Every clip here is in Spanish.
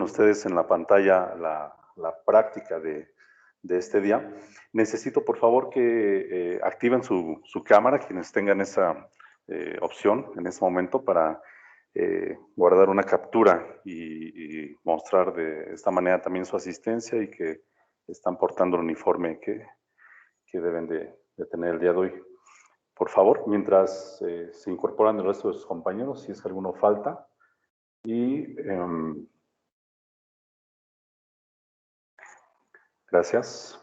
ustedes en la pantalla la práctica de este día. Necesito, por favor, que activen su cámara, quienes tengan esa opción en este momento para guardar una captura y mostrar de esta manera también su asistencia y que están portando el uniforme que deben de tener el día de hoy. Por favor, mientras se incorporan el resto de sus compañeros, si es que alguno falta. Y gracias.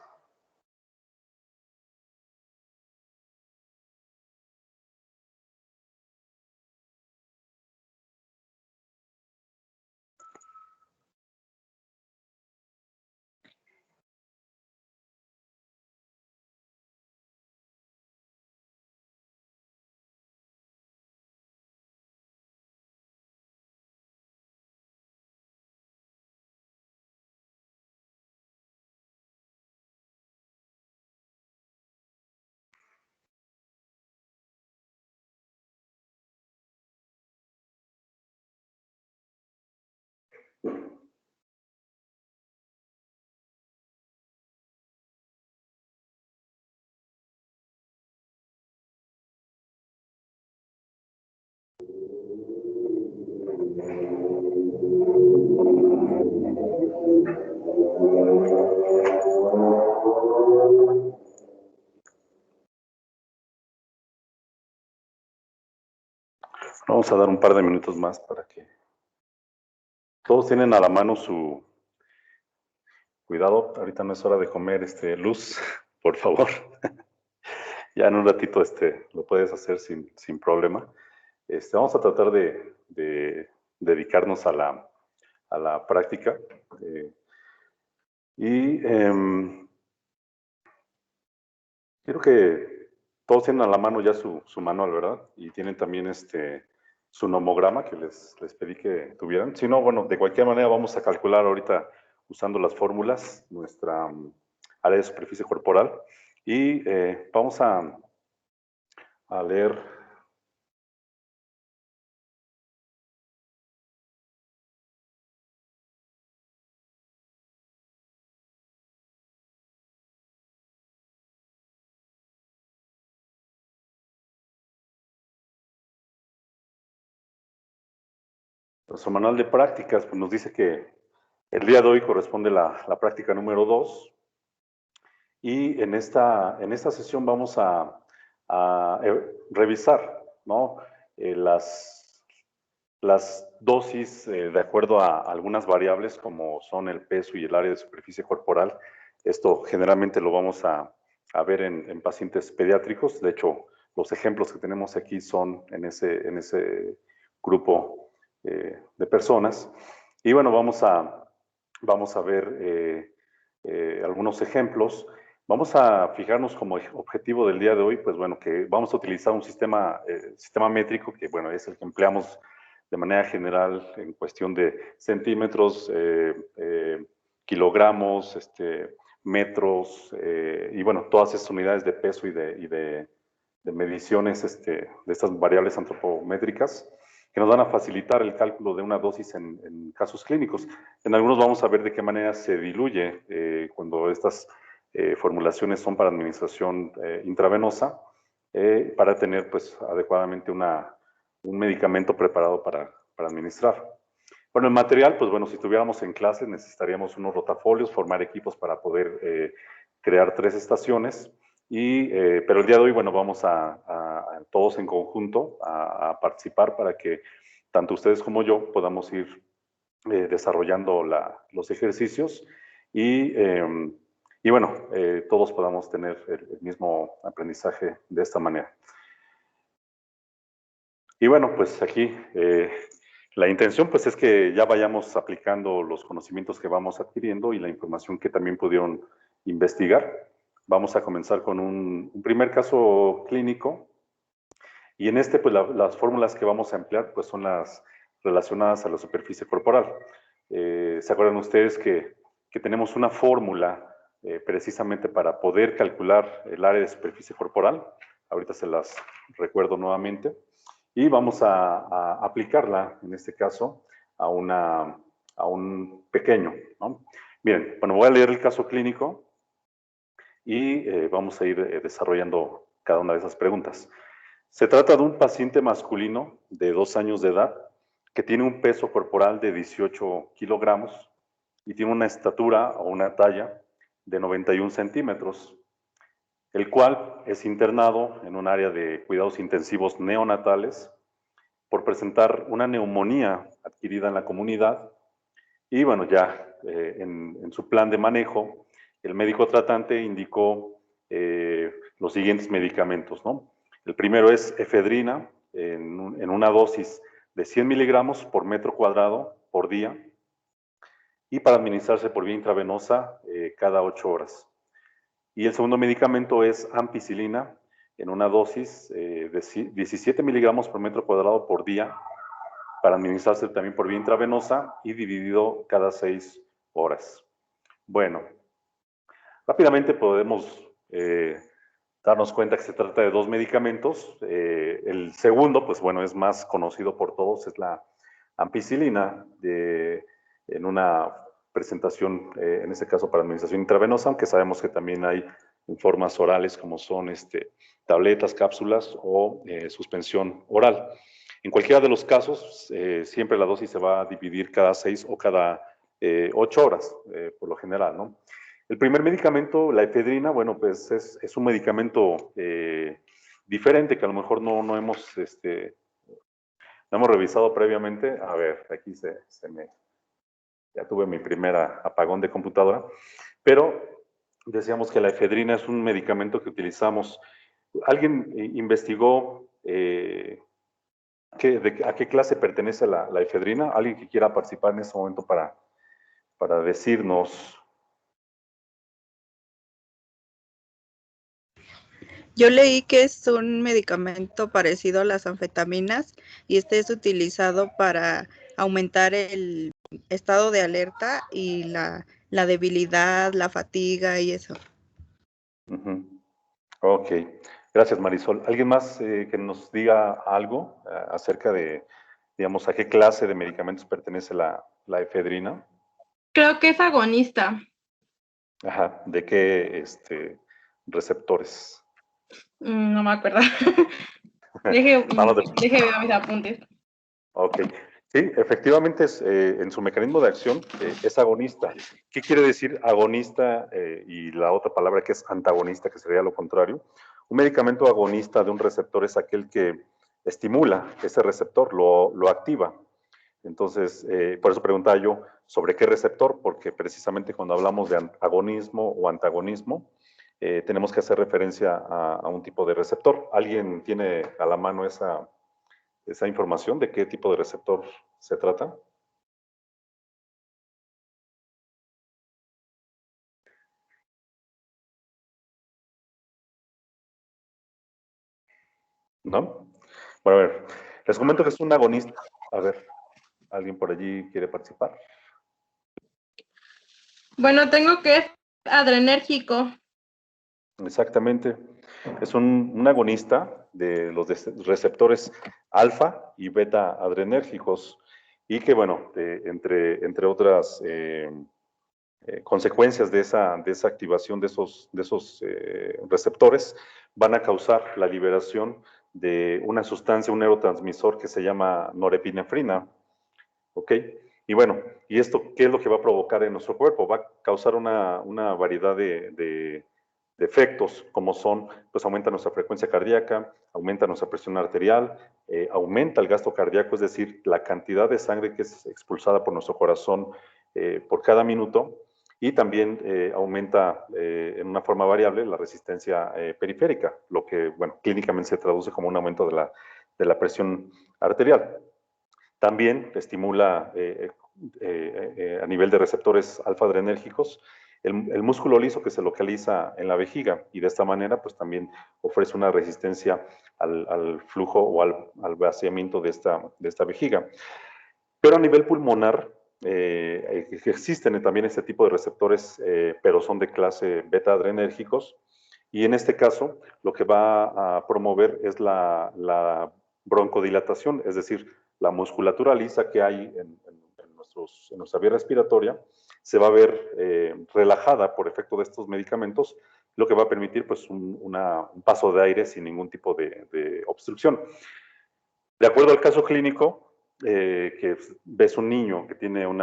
Vamos a dar un par de minutos más para que todos tienen a la mano su... Cuidado, ahorita no es hora de comer luz, por favor. Ya en un ratito lo puedes hacer sin problema. Vamos a tratar de dedicarnos a la práctica. Quiero que todos tienen a la mano ya su manual, ¿verdad? Y tienen también su nomograma que les pedí que tuvieran. Si no, bueno, de cualquier manera vamos a calcular ahorita usando las fórmulas nuestra área de superficie corporal. Y vamos a leer. Nuestro manual de prácticas pues, nos dice que el día de hoy corresponde la práctica número 2. Y en esta sesión vamos a revisar, ¿no? las dosis de acuerdo a algunas variables como son el peso y el área de superficie corporal. Esto generalmente lo vamos a ver en pacientes pediátricos. De hecho, los ejemplos que tenemos aquí son en ese grupo de personas. Y bueno, vamos a ver algunos ejemplos. Vamos a fijarnos como objetivo del día de hoy, pues bueno, que vamos a utilizar un sistema métrico que, bueno, es el que empleamos de manera general en cuestión de centímetros, kilogramos, metros, y bueno, todas esas unidades de peso y de mediciones de estas variables antropométricas que nos van a facilitar el cálculo de una dosis en casos clínicos. En algunos vamos a ver de qué manera se diluye cuando estas formulaciones son para administración intravenosa, para tener pues adecuadamente un medicamento preparado para administrar. Bueno, el material, pues bueno, si estuviéramos en clase necesitaríamos unos rotafolios, formar equipos para poder crear 3 estaciones, pero el día de hoy, bueno, vamos a todos en conjunto a participar para que tanto ustedes como yo podamos ir desarrollando los ejercicios y bueno, todos podamos tener el mismo aprendizaje de esta manera. Y bueno, pues aquí la intención pues es que ya vayamos aplicando los conocimientos que vamos adquiriendo y la información que también pudieron investigar. Vamos a comenzar con un primer caso clínico y en pues las fórmulas que vamos a emplear pues son las relacionadas a la superficie corporal. ¿Se acuerdan ustedes que tenemos una fórmula precisamente para poder calcular el área de superficie corporal? Ahorita se las recuerdo nuevamente. Y vamos a aplicarla, en este caso, a una a un pequeño, ¿no? Bien, bueno, voy a leer el caso clínico y vamos a ir desarrollando cada una de esas preguntas. Se trata de un paciente masculino de 2 años de edad que tiene un peso corporal de 18 kilogramos y tiene una estatura o una talla de 91 centímetros, el cual es internado en un área de cuidados intensivos neonatales por presentar una neumonía adquirida en la comunidad. Y bueno, ya en su plan de manejo, el médico tratante indicó los siguientes medicamentos, ¿no? El primero es efedrina en una dosis de 100 miligramos por metro cuadrado por día y para administrarse por vía intravenosa cada 8 horas. Y el segundo medicamento es ampicilina en una dosis de 17 miligramos por metro cuadrado por día para administrarse también por vía intravenosa y dividido cada 6 horas. Bueno, rápidamente podemos darnos cuenta que se trata de 2 medicamentos. El segundo, pues bueno, es más conocido por todos, es la ampicilina en una presentación, en este caso para administración intravenosa, aunque sabemos que también hay en formas orales como son tabletas, cápsulas o suspensión oral. En cualquiera de los casos, siempre la dosis se va a dividir cada 6 o cada 8 horas, por lo general, ¿no? El primer medicamento, la efedrina, bueno, pues es un medicamento diferente que a lo mejor no hemos revisado previamente. A ver, aquí ya tuve mi primera apagón de computadora, pero decíamos que la efedrina es un medicamento que utilizamos. ¿Alguien investigó a qué clase pertenece la efedrina? ¿Alguien que quiera participar en este momento para decirnos? Yo leí que es un medicamento parecido a las anfetaminas y este es utilizado para aumentar el estado de alerta y la debilidad, la fatiga y eso. Ok, gracias Marisol. ¿Alguien más que nos diga algo acerca de, digamos, a qué clase de medicamentos pertenece la efedrina? Creo que es agonista. Ajá, ¿de qué receptores? No me acuerdo. Deje ver mis apuntes. Ok, sí, efectivamente en su mecanismo de acción es agonista. ¿Qué quiere decir agonista y la otra palabra que es antagonista, que sería lo contrario? Un medicamento agonista de un receptor es aquel que estimula ese receptor, lo activa. Entonces, por eso preguntaba yo sobre qué receptor, porque precisamente cuando hablamos de agonismo o antagonismo, tenemos que hacer referencia a un tipo de receptor. ¿Alguien tiene a la mano esa información de qué tipo de receptor se trata? ¿No? Bueno, a ver, les comento que es un agonista. A ver, ¿alguien por allí quiere participar? Bueno, tengo que es adrenérgico. Exactamente. Es un agonista de los receptores alfa y beta adrenérgicos y que, bueno, entre otras consecuencias de esa activación de esos receptores van a causar la liberación de una sustancia, un neurotransmisor que se llama norepinefrina, ¿ok? Y bueno, ¿y esto qué es lo que va a provocar en nuestro cuerpo? Va a causar una variedad de efectos, como son, pues aumenta nuestra frecuencia cardíaca, aumenta nuestra presión arterial, aumenta el gasto cardíaco, es decir, la cantidad de sangre que es expulsada por nuestro corazón por cada minuto, y también aumenta en una forma variable la resistencia periférica, lo que, bueno, clínicamente se traduce como un aumento de la presión arterial. También estimula a nivel de receptores alfa-adrenérgicos el músculo liso que se localiza en la vejiga y de esta manera pues también ofrece una resistencia al flujo o al vaciamiento de esta vejiga. Pero a nivel pulmonar existen también este tipo de receptores, pero son de clase beta-adrenérgicos y en este caso lo que va a promover es la broncodilatación, es decir, la musculatura lisa que hay en nuestra vía respiratoria, se va a ver relajada por efecto de estos medicamentos, lo que va a permitir pues, un paso de aire sin ningún tipo de obstrucción. De acuerdo al caso clínico, que ves un niño que tiene un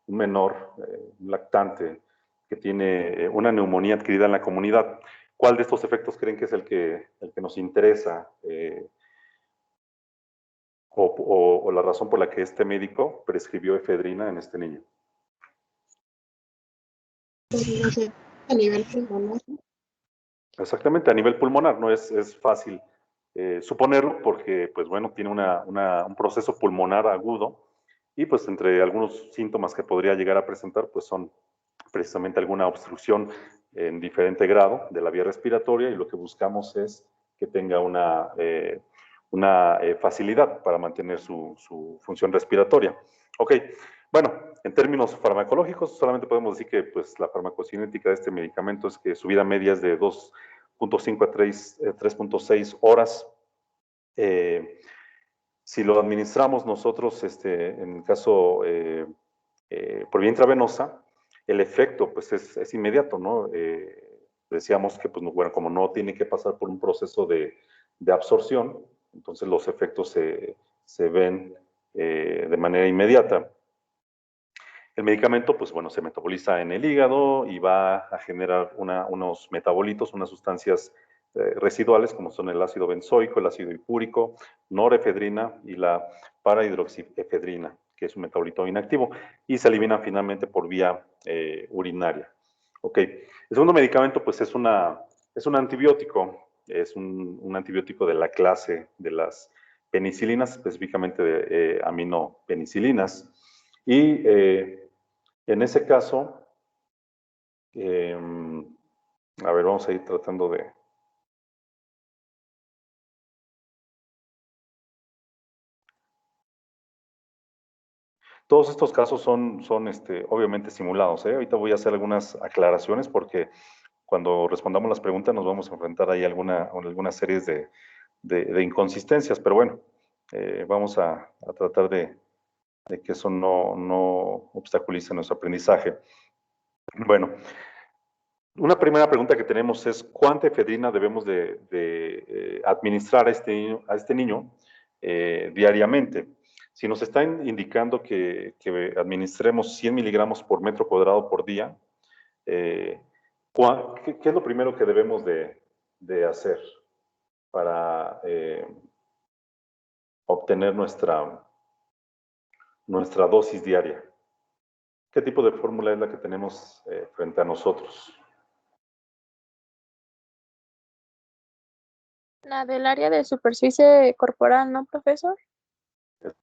menor, un lactante, que tiene una neumonía adquirida en la comunidad, ¿cuál de estos efectos creen que es el que nos interesa? O la razón por la que este médico prescribió efedrina en este niño. A nivel pulmonar. Exactamente, a nivel pulmonar, no es fácil suponerlo porque, pues bueno, tiene un proceso pulmonar agudo y pues entre algunos síntomas que podría llegar a presentar, pues son precisamente alguna obstrucción en diferente grado de la vía respiratoria y lo que buscamos es que tenga una facilidad para mantener su función respiratoria. Ok, bueno, en términos farmacológicos, solamente podemos decir que pues, la farmacocinética de este medicamento es que su vida media es de 2.5 a 3.6 horas. Si lo administramos nosotros, en el caso por vía intravenosa, el efecto pues, es inmediato, ¿no? Decíamos que, pues, bueno, como no tiene que pasar por un proceso de absorción, entonces los efectos se ven de manera inmediata. El medicamento, pues bueno, se metaboliza en el hígado y va a generar unos metabolitos, unas sustancias residuales como son el ácido benzoico, el ácido hipúrico, norefedrina y la parahidroxiefedrina, que es un metabolito inactivo, y se elimina finalmente por vía urinaria. Ok. El segundo medicamento, pues es un antibiótico, es un antibiótico de la clase de las penicilinas, específicamente de aminopenicilinas, y en ese caso, a ver, vamos a ir tratando de... Todos estos casos son obviamente simulados, ¿eh? Ahorita voy a hacer algunas aclaraciones porque cuando respondamos las preguntas nos vamos a enfrentar ahí a algunas series de inconsistencias, pero bueno, vamos a tratar de que eso no obstaculice nuestro aprendizaje. Bueno, una primera pregunta que tenemos es ¿cuánta efedrina debemos de administrar a este niño diariamente? Si nos están indicando que administremos 100 miligramos por metro cuadrado por día, ¿qué es lo primero que debemos de hacer para obtener nuestra dosis diaria? ¿Qué tipo de fórmula es la que tenemos frente a nosotros? La del área de superficie corporal, ¿no, profesor?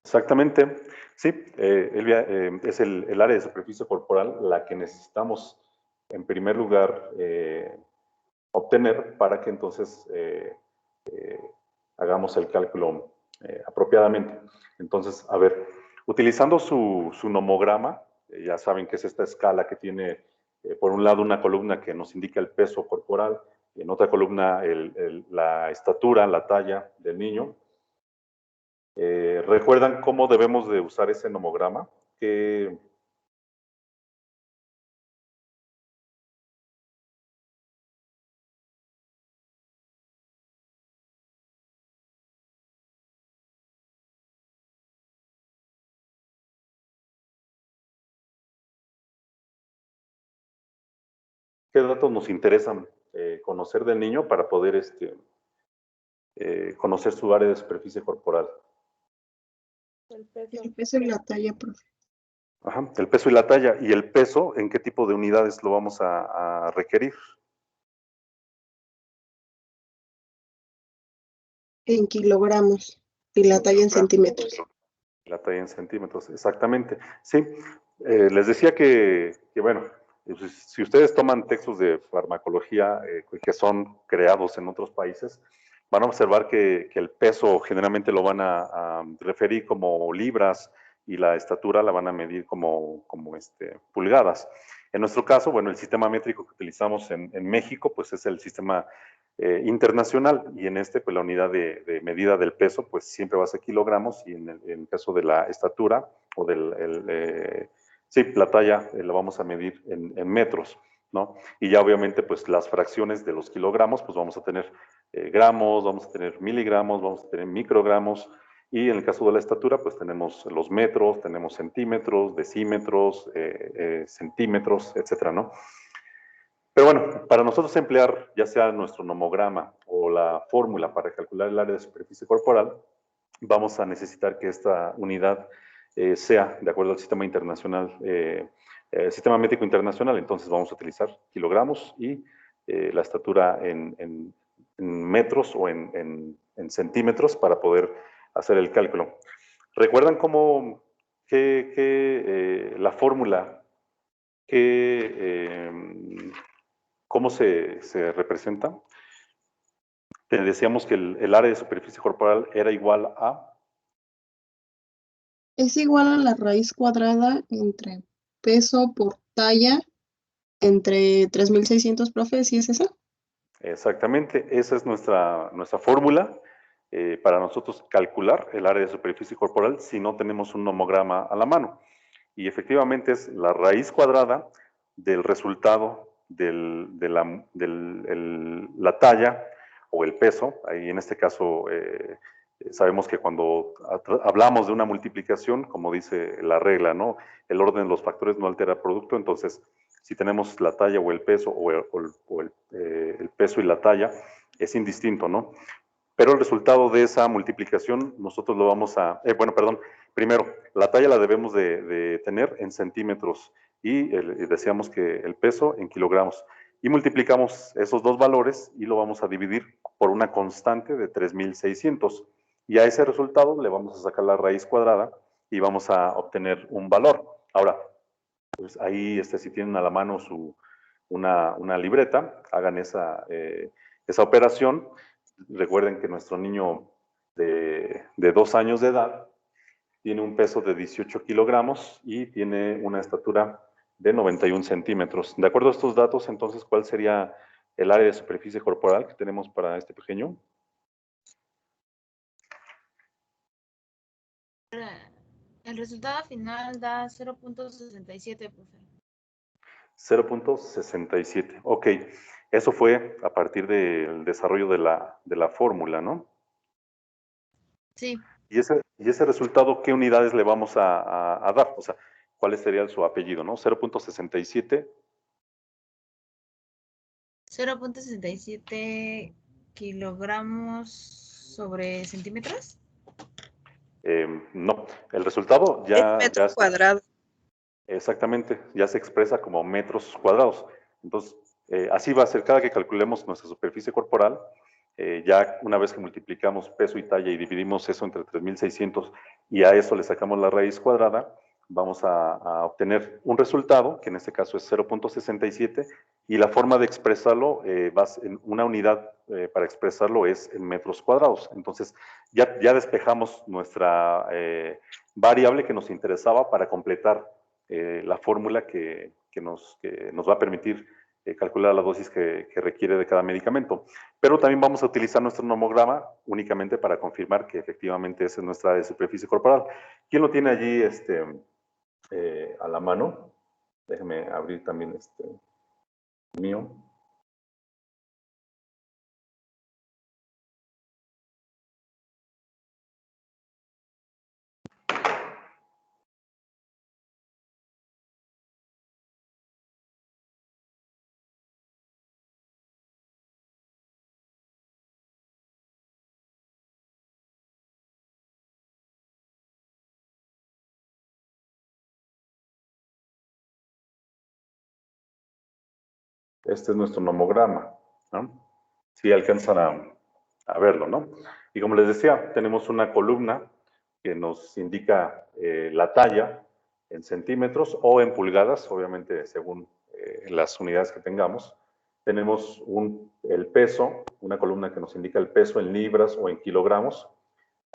Exactamente, sí, Elvia, es el área de superficie corporal la que necesitamos en primer lugar obtener para que entonces hagamos el cálculo apropiadamente. Entonces, a ver, utilizando su nomograma, ya saben que es esta escala que tiene por un lado una columna que nos indica el peso corporal y en otra columna la estatura, la talla del niño. ¿Recuerdan cómo debemos de usar ese nomograma? ¿Qué datos nos interesan conocer del niño para poder conocer su área de superficie corporal? El peso y la talla, profe. Ajá, el peso y la talla. ¿Y el peso, en qué tipo de unidades lo vamos a requerir? En kilogramos y la talla en centímetros. La talla en centímetros, exactamente. Sí, les decía que bueno, si ustedes toman textos de farmacología que son creados en otros países, van a observar que el peso generalmente lo van a referir como libras y la estatura la van a medir como pulgadas. En nuestro caso, bueno, el sistema métrico que utilizamos en México, pues es el sistema internacional, y en este, pues la unidad de medida del peso, pues siempre va a ser kilogramos, y en el caso de la estatura o sí, la talla la vamos a medir en metros, ¿no? Y ya obviamente, pues las fracciones de los kilogramos, pues vamos a tener gramos, vamos a tener miligramos, vamos a tener microgramos, y en el caso de la estatura, pues tenemos los metros, tenemos centímetros, decímetros, centímetros, etcétera, ¿no? Pero bueno, para nosotros emplear ya sea nuestro nomograma o la fórmula para calcular el área de superficie corporal, vamos a necesitar que esta unidad sea de acuerdo al sistema internacional, sistema métrico internacional. Entonces vamos a utilizar kilogramos y la estatura en metros o en centímetros para poder hacer el cálculo. ¿Recuerdan la fórmula, cómo se representa? Te decíamos que el área de superficie corporal era igual a... Es igual a la raíz cuadrada entre peso por talla entre 3600, profe, ¿sí es esa? Exactamente, esa es nuestra fórmula para nosotros calcular el área de superficie corporal si no tenemos un nomograma a la mano. Y efectivamente es la raíz cuadrada del resultado de la talla o el peso. Ahí en este caso sabemos que cuando hablamos de una multiplicación, como dice la regla, ¿no? El orden de los factores no altera el producto. Entonces, si tenemos la talla o el peso, o el peso y la talla, es indistinto, ¿no? Pero el resultado de esa multiplicación nosotros lo vamos a... primero, la talla la debemos de tener en centímetros y decíamos que el peso en kilogramos. Y multiplicamos esos dos valores y lo vamos a dividir por una constante de 3600. Y a ese resultado le vamos a sacar la raíz cuadrada y vamos a obtener un valor. Ahora, pues ahí si tienen a la mano una libreta, hagan esa operación. Recuerden que nuestro niño de 2 años de edad tiene un peso de 18 kilogramos y tiene una estatura de 91 centímetros. De acuerdo a estos datos, entonces, ¿cuál sería el área de superficie corporal que tenemos para este pequeño? El resultado final da 0.67, profe. 0.67. Ok, eso fue a partir del desarrollo de la fórmula, ¿no? Sí. Y ese resultado, ¿qué unidades le vamos a dar? O sea, ¿cuál sería su apellido, no? 0.67. 0.67 kilogramos sobre centímetros. No, el resultado Es metro cuadrado. Exactamente, ya se expresa como metros cuadrados. Entonces, así va a ser cada que calculemos nuestra superficie corporal. Ya una vez que multiplicamos peso y talla y dividimos eso entre 3600 y a eso le sacamos la raíz cuadrada, vamos a obtener un resultado, que en este caso es 0.67, y la forma de expresarlo, en una unidad para expresarlo es en metros cuadrados. Entonces, ya despejamos nuestra variable que nos interesaba para completar la fórmula que nos va a permitir calcular la dosis que requiere de cada medicamento. Pero también vamos a utilizar nuestro nomograma únicamente para confirmar que efectivamente esa es nuestra área de superficie corporal. ¿Quién lo tiene allí a la mano? Déjeme abrir también mío. Este es nuestro nomograma, ¿no? Si alcanzan a verlo, ¿no? Y como les decía, tenemos una columna que nos indica la talla en centímetros o en pulgadas, obviamente según las unidades que tengamos. Tenemos el peso, una columna que nos indica el peso en libras o en kilogramos.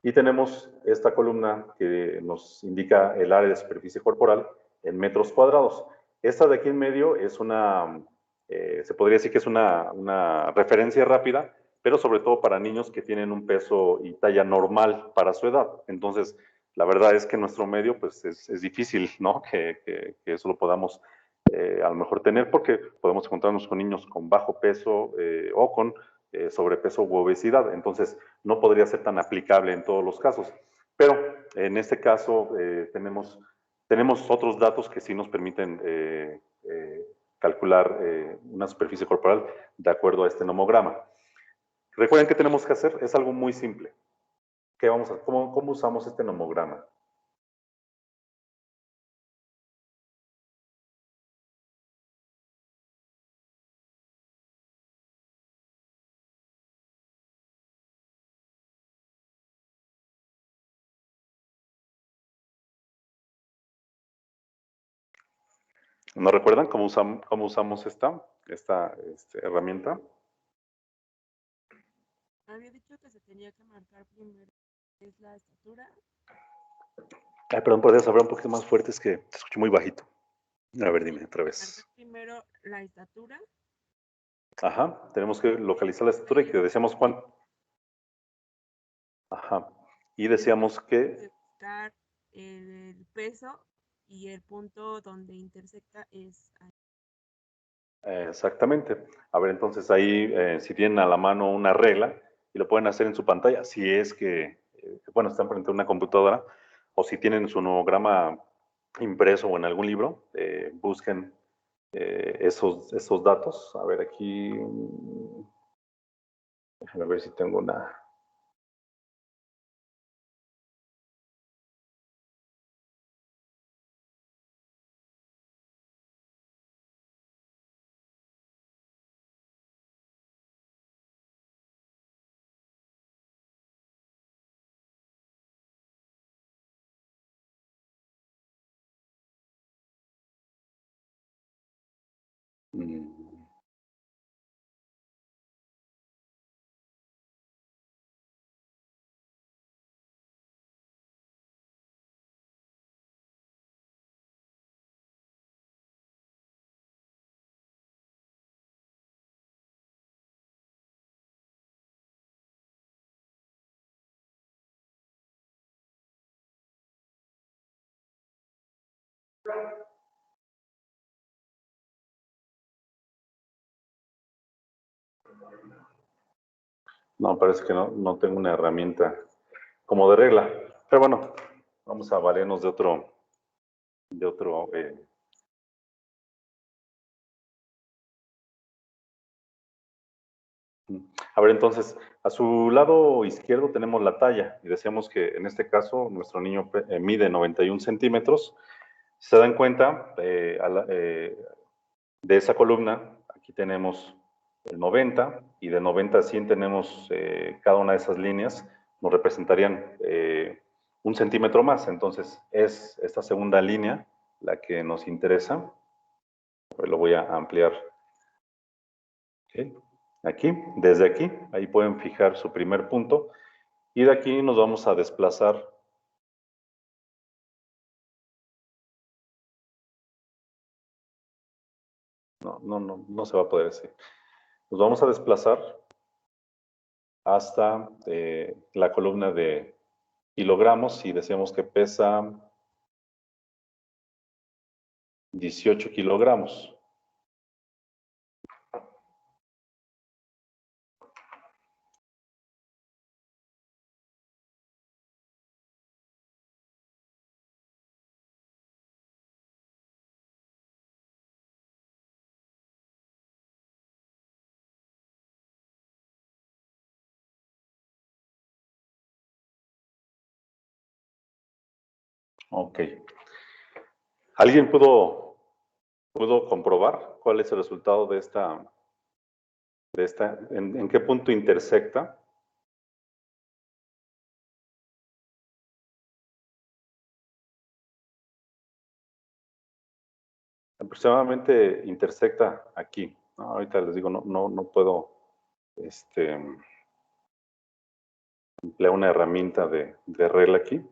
Y tenemos esta columna que nos indica el área de superficie corporal en metros cuadrados. Esta de aquí en medio es una, se podría decir que es una referencia rápida, pero sobre todo para niños que tienen un peso y talla normal para su edad. Entonces, la verdad es que en nuestro medio, pues es difícil, ¿no? Que eso lo podamos a lo mejor tener, porque podemos encontrarnos con niños con bajo peso o con sobrepeso u obesidad. Entonces, no podría ser tan aplicable en todos los casos. Pero en este caso tenemos otros datos que sí nos permiten calcular una superficie corporal de acuerdo a este nomograma. Recuerden qué tenemos que hacer, es algo muy simple. ¿Cómo usamos este nomograma? ¿No recuerdan cómo usamos esta herramienta? Había dicho que se tenía que marcar primero es la estatura. Ay, perdón, podrías hablar un poquito más fuerte, es que te escucho muy bajito. A ver, dime otra vez. Marcar primero la estatura. Ajá, tenemos que localizar la estatura y que decíamos cuánto. Ajá, y decíamos que... Buscar el peso y el punto donde intersecta es ahí. Exactamente. A ver, entonces ahí, si tienen a la mano una regla, y lo pueden hacer en su pantalla, si es que, bueno, están frente a una computadora, o si tienen su nomograma impreso o en algún libro, busquen esos datos. A ver, aquí, déjame ver si tengo una... No, parece que no tengo una herramienta como de regla. Pero bueno, vamos a valernos de otro A ver, entonces, a su lado izquierdo tenemos la talla y decíamos que en este caso nuestro niño mide 91 centímetros. Si se dan cuenta, de esa columna, aquí tenemos el 90 y de 90 a 100 tenemos cada una de esas líneas, nos representarían 1 centímetro más. Entonces, es esta segunda línea la que nos interesa. Lo voy a ampliar. ¿Okay? Aquí, desde aquí, ahí pueden fijar su primer punto y de aquí nos vamos a desplazar no se va a poder decir. Nos vamos a desplazar hasta la columna de kilogramos y decíamos que pesa 18 kilogramos. Ok. ¿Alguien pudo comprobar cuál es el resultado de esta en qué punto intersecta? Aproximadamente intersecta aquí, ¿no? Ahorita les digo, no puedo emplear una herramienta de regla aquí,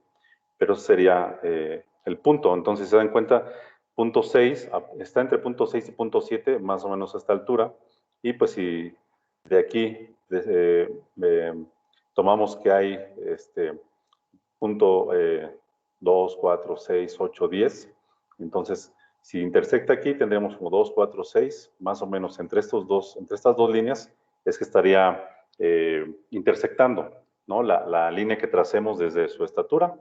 pero sería el punto. Entonces, se dan cuenta, .6, está entre .6 y .7, más o menos a esta altura. Y pues si de aquí tomamos que hay punto 2, 4, 6, 8, 10, entonces si intersecta aquí tendríamos como 2, 4, 6, más o menos entre estas dos líneas es que estaría intersectando, ¿no? La línea que tracemos desde su estatura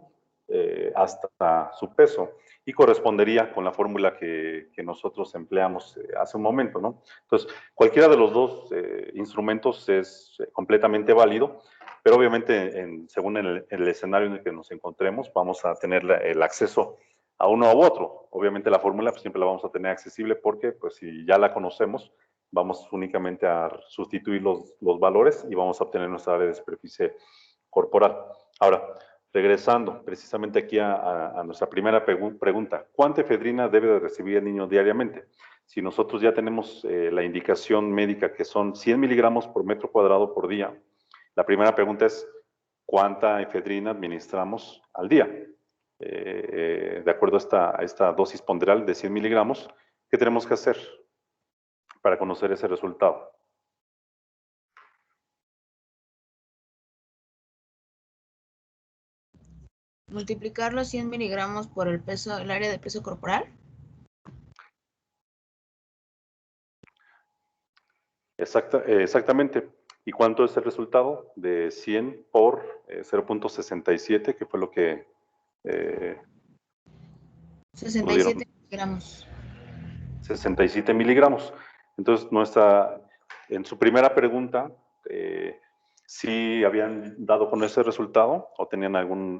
hasta su peso, y correspondería con la fórmula que nosotros empleamos hace un momento, ¿no? Entonces, cualquiera de los dos instrumentos es completamente válido, pero obviamente según el escenario en el que nos encontremos, vamos a tener el acceso a uno u otro. Obviamente la fórmula pues, siempre la vamos a tener accesible porque pues, si ya la conocemos, vamos únicamente a sustituir los valores y vamos a obtener nuestra área de superficie corporal. Ahora, regresando precisamente aquí a nuestra primera pregunta, ¿cuánta efedrina debe de recibir el niño diariamente? Si nosotros ya tenemos la indicación médica que son 100 miligramos por metro cuadrado por día, la primera pregunta es, ¿cuánta efedrina administramos al día? De acuerdo a esta dosis ponderal de 100 miligramos, ¿qué tenemos que hacer para conocer ese resultado? Multiplicar los 100 miligramos por el área de peso corporal. Exactamente. ¿Y cuánto es el resultado? De 100 por 0.67, que fue lo que 67 miligramos. 67 miligramos. Entonces, en su primera pregunta, ¿sí habían dado con ese resultado o tenían algún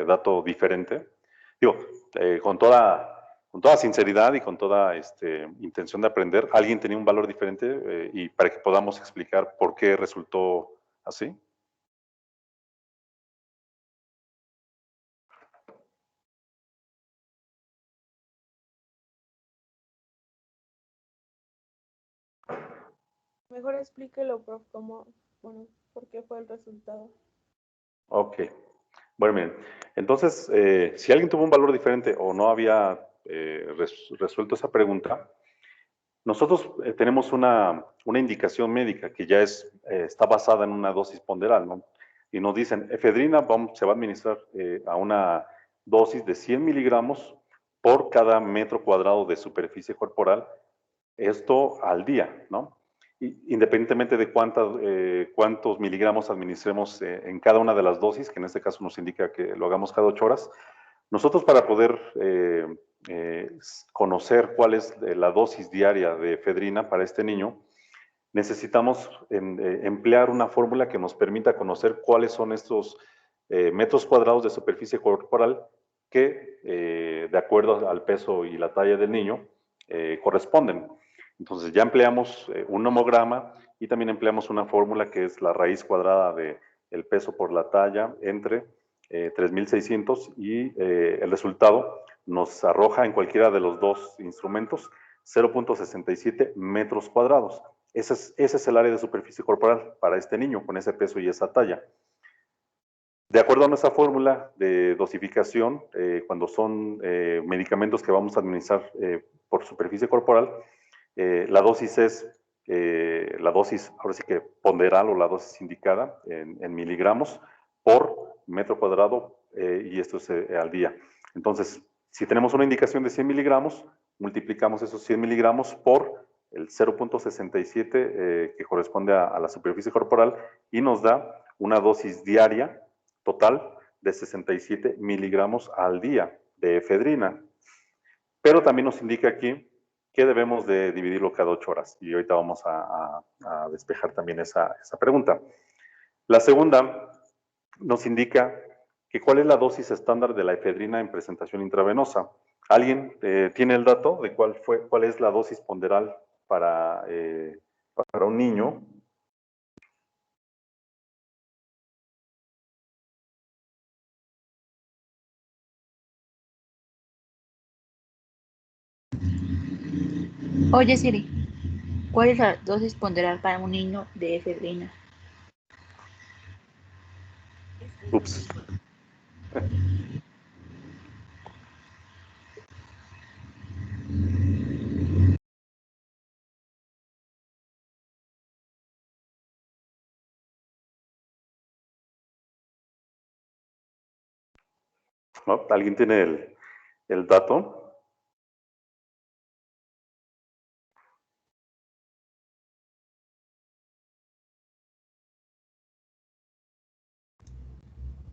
dato diferente? Digo, con toda sinceridad y con toda intención de aprender, ¿alguien tenía un valor diferente? Y para que podamos explicar por qué resultó así. Mejor explíquelo, prof, por qué fue el resultado. Ok. Bueno, miren, entonces, si alguien tuvo un valor diferente o no había resuelto esa pregunta, nosotros tenemos una indicación médica que ya está basada en una dosis ponderal, ¿no? Y nos dicen, efedrina se va a administrar a una dosis de 100 miligramos por cada metro cuadrado de superficie corporal, esto al día, ¿no? Independientemente de cuántos miligramos administremos en cada una de las dosis, que en este caso nos indica que lo hagamos cada 8 horas, nosotros para poder conocer cuál es la dosis diaria de efedrina para este niño, necesitamos emplear una fórmula que nos permita conocer cuáles son estos metros cuadrados de superficie corporal que, de acuerdo al peso y la talla del niño, corresponden. Entonces ya empleamos un nomograma y también empleamos una fórmula que es la raíz cuadrada del peso por la talla entre 3.600 y el resultado nos arroja en cualquiera de los dos instrumentos 0.67 metros cuadrados. Ese es el área de superficie corporal para este niño con ese peso y esa talla. De acuerdo a nuestra fórmula de dosificación, cuando son medicamentos que vamos a administrar por superficie corporal, la dosis es la dosis, ahora sí que ponderal o la dosis indicada en miligramos por metro cuadrado y esto es al día. Entonces, si tenemos una indicación de 100 miligramos, multiplicamos esos 100 miligramos por el 0.67 que corresponde a la superficie corporal y nos da una dosis diaria total de 67 miligramos al día de efedrina. Pero también nos indica aquí que debemos de dividirlo cada 8 horas. Y ahorita vamos a despejar también esa pregunta. La segunda nos indica que cuál es la dosis estándar de la efedrina en presentación intravenosa. ¿Alguien tiene el dato de cuál es la dosis ponderal para un niño? Oye Siri, ¿cuál es la dosis ponderal para un niño de efedrina? Ups. ¿No? ¿Alguien tiene el dato?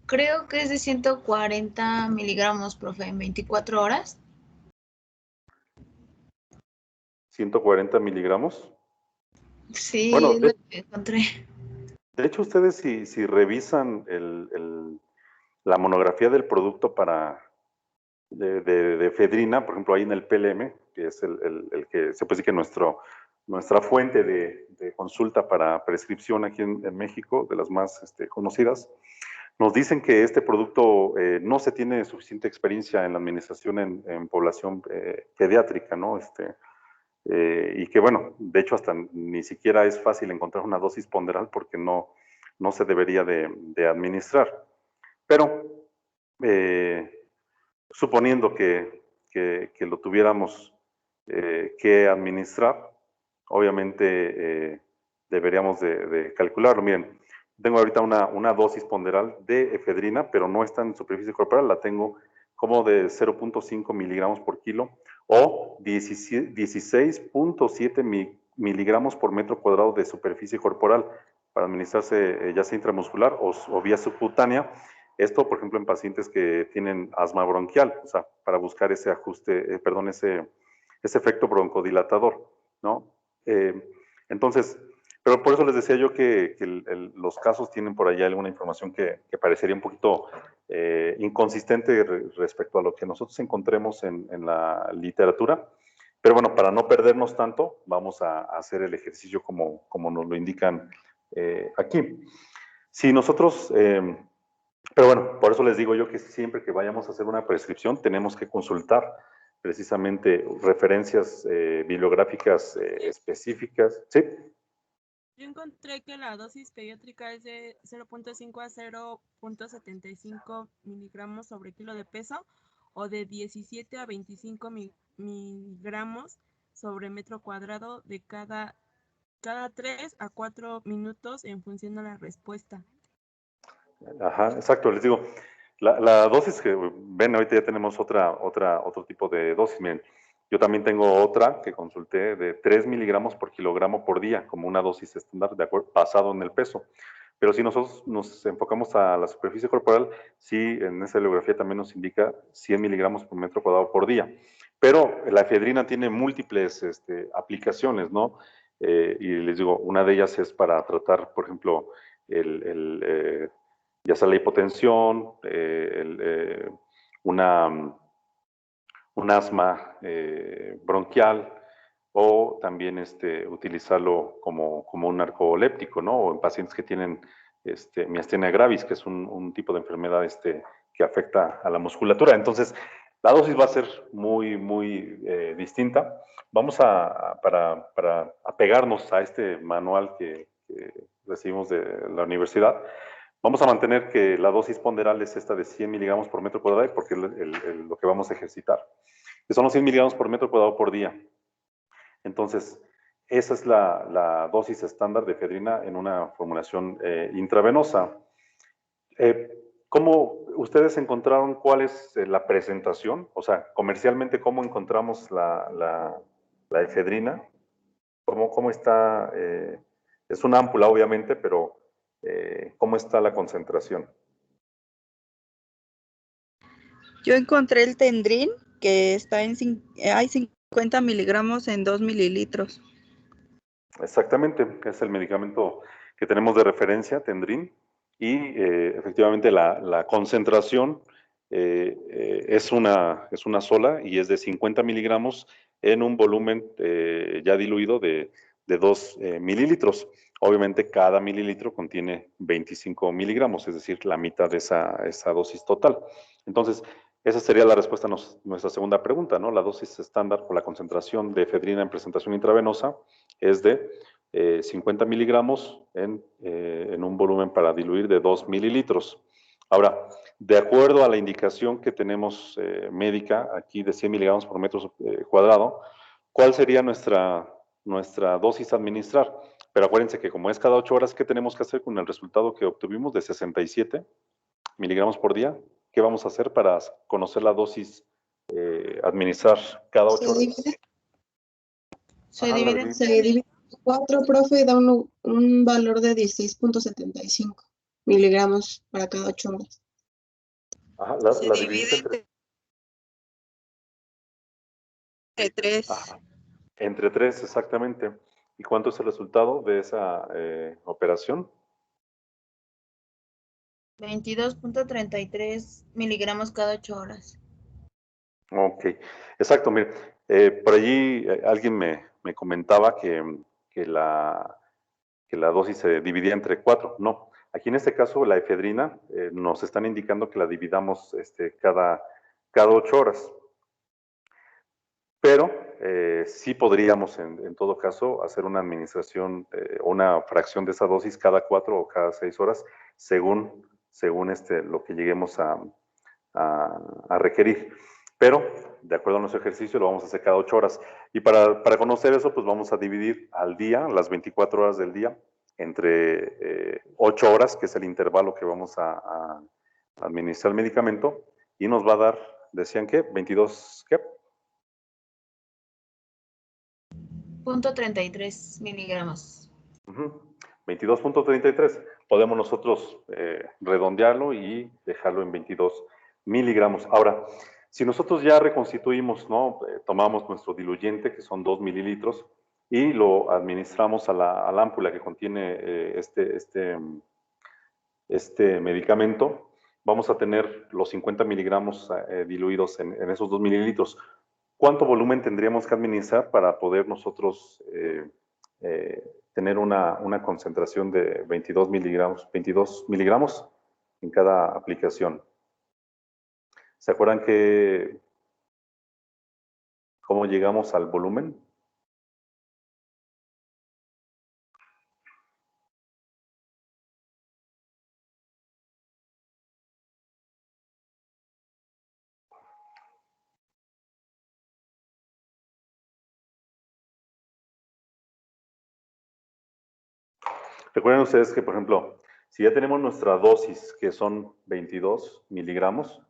Creo que es de 140 miligramos, profe, en 24 horas. 140 miligramos. Sí, Bueno, es lo que encontré. de hecho, ustedes si revisan la monografía del producto de efedrina, por ejemplo, ahí en el PLM, que es el que se puede decir que nuestra fuente de consulta para prescripción aquí en México, de las más conocidas, nos dicen que este producto no se tiene suficiente experiencia en la administración en población pediátrica, ¿no? Y que, bueno, de hecho hasta ni siquiera es fácil encontrar una dosis ponderal porque no se debería de administrar. Pero, suponiendo que lo tuviéramos que administrar, obviamente deberíamos de calcularlo. Miren, tengo ahorita una dosis ponderal de efedrina, pero no está en superficie corporal, la tengo como de 0.5 miligramos por kilo o 16.7 miligramos por metro cuadrado de superficie corporal para administrarse ya sea intramuscular o vía subcutánea. Esto, por ejemplo, en pacientes que tienen asma bronquial, o sea, para buscar ese ajuste, ese efecto broncodilatador, ¿no? Entonces, pero por eso les decía yo que los casos tienen por allá alguna información que parecería un poquito inconsistente respecto a lo que nosotros encontremos en la literatura. Pero bueno, para no perdernos tanto, vamos a hacer el ejercicio como nos lo indican aquí. Si nosotros, pero bueno, por eso les digo yo que siempre que vayamos a hacer una prescripción tenemos que consultar precisamente referencias bibliográficas específicas. ¿Sí? Yo encontré que la dosis pediátrica es de 0.5 a 0.75 miligramos sobre kilo de peso o de 17 a 25 miligramos sobre metro cuadrado de cada 3 a 4 minutos en función de la respuesta. Ajá, exacto, les digo, la dosis que ven, ahorita ya tenemos otro tipo de dosis. Miren, yo también tengo otra que consulté de 3 miligramos por kilogramo por día, como una dosis estándar, de acuerdo, basado en el peso. Pero si nosotros nos enfocamos a la superficie corporal, sí, en esa bibliografía también nos indica 100 miligramos por metro cuadrado por día. Pero la efedrina tiene múltiples aplicaciones, ¿no? Y les digo, una de ellas es para tratar, por ejemplo, ya sea la hipotensión, un asma bronquial, o también utilizarlo como un narcoléptico, ¿no? O en pacientes que tienen miastenia gravis, que es un tipo de enfermedad que afecta a la musculatura. Entonces, la dosis va a ser muy, muy distinta. Vamos para apegarnos a este manual que recibimos de la universidad. Vamos a mantener que la dosis ponderal es esta de 100 miligramos por metro cuadrado, porque es lo que vamos a ejercitar, que son los 100 miligramos por metro cuadrado por día. Entonces, esa es la dosis estándar de efedrina en una formulación intravenosa. ¿Cómo ustedes encontraron cuál es la presentación? O sea, comercialmente, ¿cómo encontramos la efedrina? ¿Cómo está? Es una ámpula, obviamente, pero ¿cómo está la concentración? Yo encontré el Tendrin, que está hay 50 miligramos en 2 mililitros. Exactamente, es el medicamento que tenemos de referencia, Tendrin, y efectivamente la concentración es una sola y es de 50 miligramos en un volumen ya diluido de 2 mililitros. Obviamente cada mililitro contiene 25 miligramos, es decir, la mitad de esa dosis total. Entonces, esa sería la respuesta a nuestra segunda pregunta, ¿no? La dosis estándar o la concentración de efedrina en presentación intravenosa es de 50 miligramos en un volumen para diluir de 2 mililitros. Ahora, de acuerdo a la indicación que tenemos médica aquí de 100 miligramos por metro cuadrado, ¿cuál sería nuestra dosis a administrar? Pero acuérdense que como es cada 8 horas, ¿qué tenemos que hacer con el resultado que obtuvimos de 67 miligramos por día? ¿qué vamos a hacer para conocer la dosis administrar cada 8 Se horas? divide, Se Ajá, la divide divide. se divide por 4, profe, y da un valor de 16.75 miligramos para cada 8 horas. Ajá, Se la divide dividiste entre 3. entre 3, exactamente. ¿Y cuánto es el resultado de esa operación? 22.33 miligramos cada 8 horas. Ok, exacto. Mire, por allí alguien me comentaba que la, que la dosis se dividía entre 4. No, aquí en este caso la efedrina nos están indicando que la dividamos cada 8 horas. Pero sí podríamos, en todo caso, hacer una administración, una fracción de esa dosis cada 4 o cada 6 horas, según lo que lleguemos a requerir. Pero, de acuerdo a nuestro ejercicio, lo vamos a hacer cada 8 horas. Y para conocer eso, pues vamos a dividir al día, las 24 horas del día, entre 8 horas, que es el intervalo que vamos a administrar el medicamento, y nos va a dar, decían que, 22, ¿qué? .33 miligramos. 22.33. Podemos nosotros redondearlo y dejarlo en 22 miligramos. Ahora, si nosotros ya reconstituimos, ¿no? Tomamos nuestro diluyente, que son 2 mililitros, y lo administramos a la ámpula que contiene este medicamento, vamos a tener los 50 miligramos diluidos en esos 2 mililitros. ¿Cuánto volumen tendríamos que administrar para poder nosotros tener una concentración de 22 miligramos en cada aplicación? ¿Se acuerdan cómo llegamos al volumen? Recuerden ustedes que, por ejemplo, si ya tenemos nuestra dosis, que son 22 miligramos,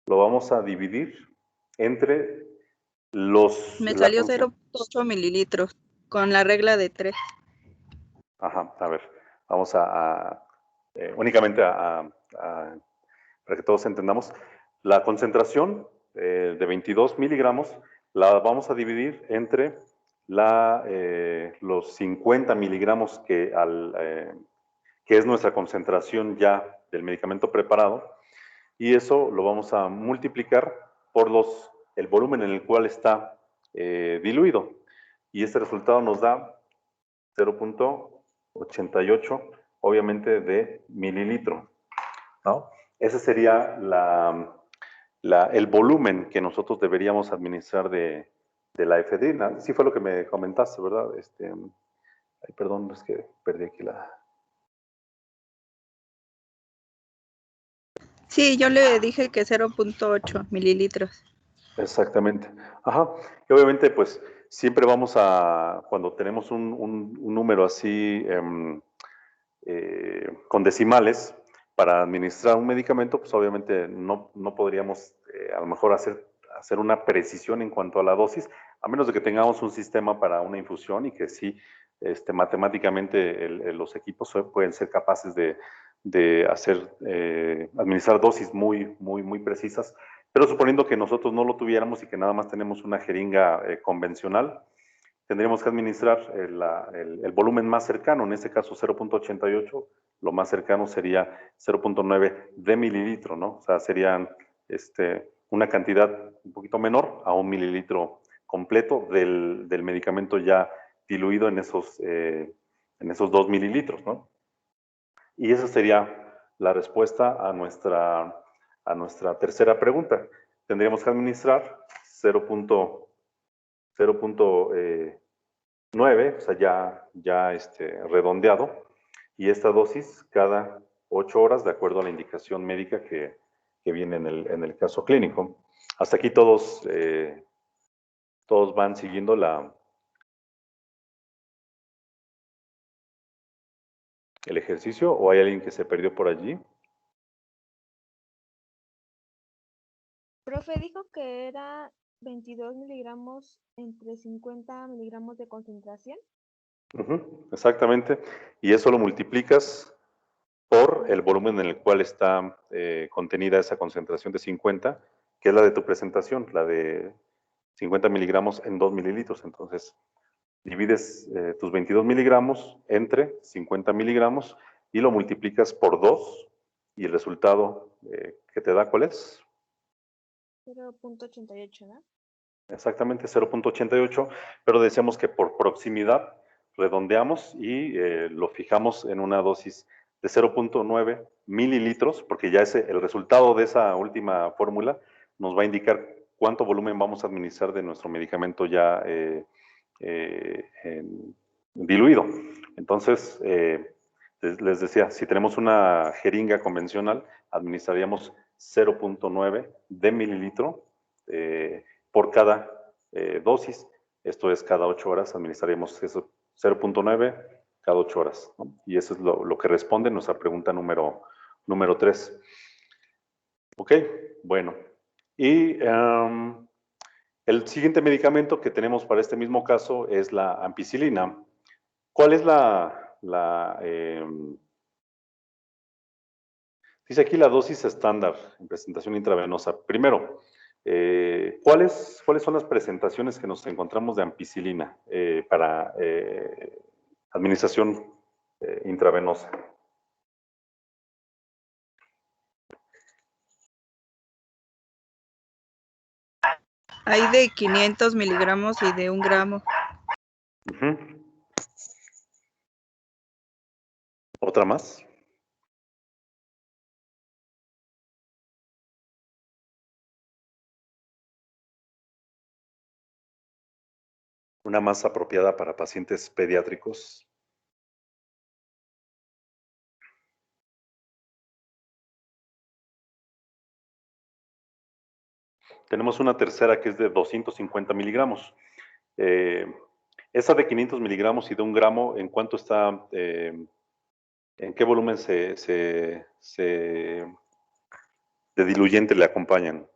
lo vamos a dividir entre Me la salió 0.8 mililitros con la regla de 3. Ajá, a ver, vamos únicamente para que todos entendamos, la concentración de 22 miligramos la vamos a dividir entre los 50 miligramos que es nuestra concentración ya del medicamento preparado, y eso lo vamos a multiplicar por el volumen en el cual está diluido. Y este resultado nos da 0.88, obviamente, de mililitro, ¿no? Ese sería el volumen que nosotros deberíamos administrar de la efedrina. Sí fue lo que me comentaste, ¿verdad? Ay, perdón, es que perdí aquí la... Sí, yo le dije que 0.8 mililitros. Exactamente. Ajá. Y obviamente, pues, siempre vamos cuando tenemos un número así con decimales, para administrar un medicamento, pues obviamente no podríamos a lo mejor hacer una precisión en cuanto a la dosis, a menos de que tengamos un sistema para una infusión y que sí, matemáticamente los equipos pueden ser capaces de administrar dosis muy precisas. Pero suponiendo que nosotros no lo tuviéramos y que nada más tenemos una jeringa convencional, tendríamos que administrar el volumen más cercano, en este caso 0.88, lo más cercano sería 0.9 de mililitro, ¿no? O sea, serían una cantidad un poquito menor a 1 mililitro completo del medicamento ya diluido en esos 2 mililitros, ¿no? Y esa sería la respuesta a nuestra tercera pregunta. Tendríamos que administrar 0.9, o sea, ya redondeado, y esta dosis cada 8 horas, de acuerdo a la indicación médica que viene en el caso clínico. Hasta aquí todos van siguiendo el ejercicio, o hay alguien que se perdió por allí. Profe, dijo que era 22 miligramos entre 50 miligramos de concentración. Exactamente. Y eso lo multiplicas por el volumen en el cual está contenida esa concentración de 50, que es la de tu presentación, la de 50 miligramos en 2 mililitros. Entonces, divides tus 22 miligramos entre 50 miligramos y lo multiplicas por 2 y el resultado que te da, ¿cuál es? 0.88, ¿no? Exactamente, 0.88, pero decíamos que por proximidad redondeamos y lo fijamos en una dosis de 0.9 mililitros, porque ya el resultado de esa última fórmula nos va a indicar cuánto volumen vamos a administrar de nuestro medicamento ya diluido. Entonces, les decía, si tenemos una jeringa convencional, administraríamos 0.9 de mililitro por cada dosis. Esto es cada 8 horas, administraríamos eso 0.9 cada 8 horas, ¿no? Y eso es lo que responde nuestra pregunta número 3. Ok, bueno. Y el siguiente medicamento que tenemos para este mismo caso es la ampicilina. ¿Cuál es dice aquí la dosis estándar en presentación intravenosa? Primero, ¿cuáles son las presentaciones que nos encontramos de ampicilina para administración intravenosa? Hay de 500 miligramos y de 1 gramo. ¿Otra más? Una más apropiada para pacientes pediátricos. Tenemos una tercera que es de 250 miligramos. Esa de 500 miligramos y de 1 gramo, ¿en cuánto está? ¿En qué volumen de diluyente le acompañan?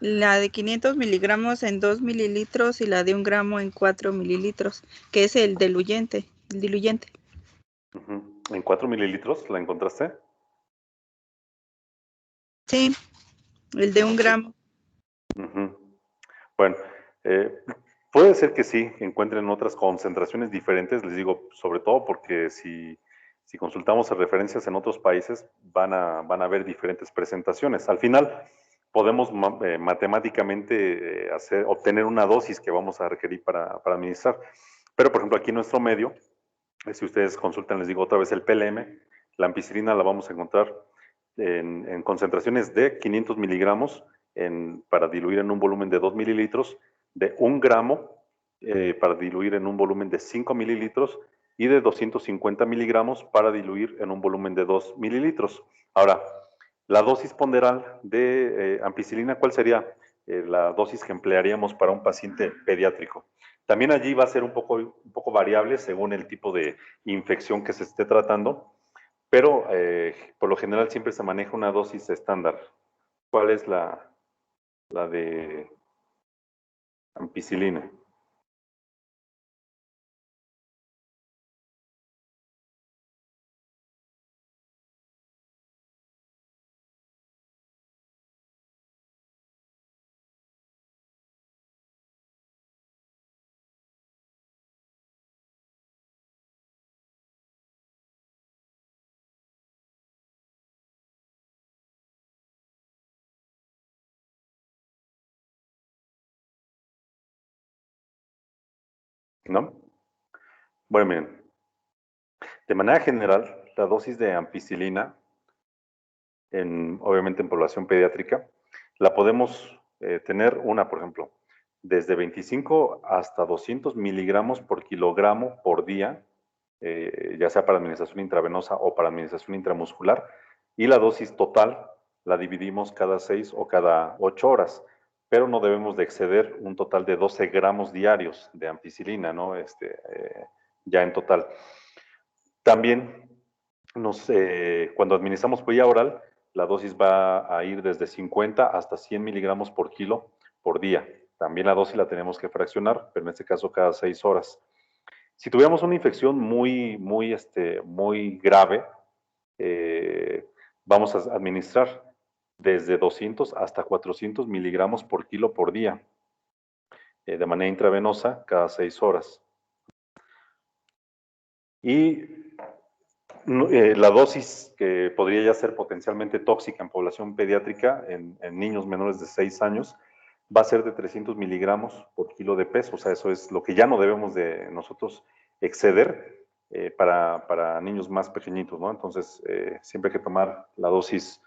La de 500 miligramos en 2 mililitros y la de 1 gramo en 4 mililitros, que es el diluyente. ¿En 4 mililitros la encontraste? Sí, el de 1 gramo. Bueno, puede ser que sí encuentren otras concentraciones diferentes, les digo, sobre todo porque si consultamos referencias en otros países, van a ver diferentes presentaciones. Al final, podemos matemáticamente obtener una dosis que vamos a requerir para administrar. Pero, por ejemplo, aquí en nuestro medio, si ustedes consultan, les digo otra vez el PLM, la ampicilina la vamos a encontrar en concentraciones de 500 miligramos para diluir en un volumen de 2 mililitros, de 1 gramo para diluir en un volumen de 5 mililitros y de 250 miligramos para diluir en un volumen de 2 mililitros. Ahora, la dosis ponderal de ampicilina, ¿cuál sería la dosis que emplearíamos para un paciente pediátrico? También allí va a ser un poco variable según el tipo de infección que se esté tratando, pero por lo general siempre se maneja una dosis estándar. ¿Cuál es la de ampicilina? ¿No? Bueno, miren, de manera general, la dosis de ampicilina, obviamente en población pediátrica, la podemos tener por ejemplo, desde 25 hasta 200 miligramos por kilogramo por día, ya sea para administración intravenosa o para administración intramuscular, y la dosis total la dividimos cada 6 o cada 8 horas, pero no debemos de exceder un total de 12 gramos diarios de ampicilina, ¿no? Ya en total. También cuando administramos por vía oral, la dosis va a ir desde 50 hasta 100 miligramos por kilo por día. También la dosis la tenemos que fraccionar, pero en este caso cada 6 horas. Si tuviéramos una infección muy grave, vamos a administrar desde 200 hasta 400 miligramos por kilo por día, de manera intravenosa cada 6 horas. Y la dosis que podría ya ser potencialmente tóxica en población pediátrica, en niños menores de 6 años, va a ser de 300 miligramos por kilo de peso. O sea, eso es lo que ya no debemos de nosotros exceder para niños más pequeñitos, ¿no? Entonces, siempre hay que tomar la dosis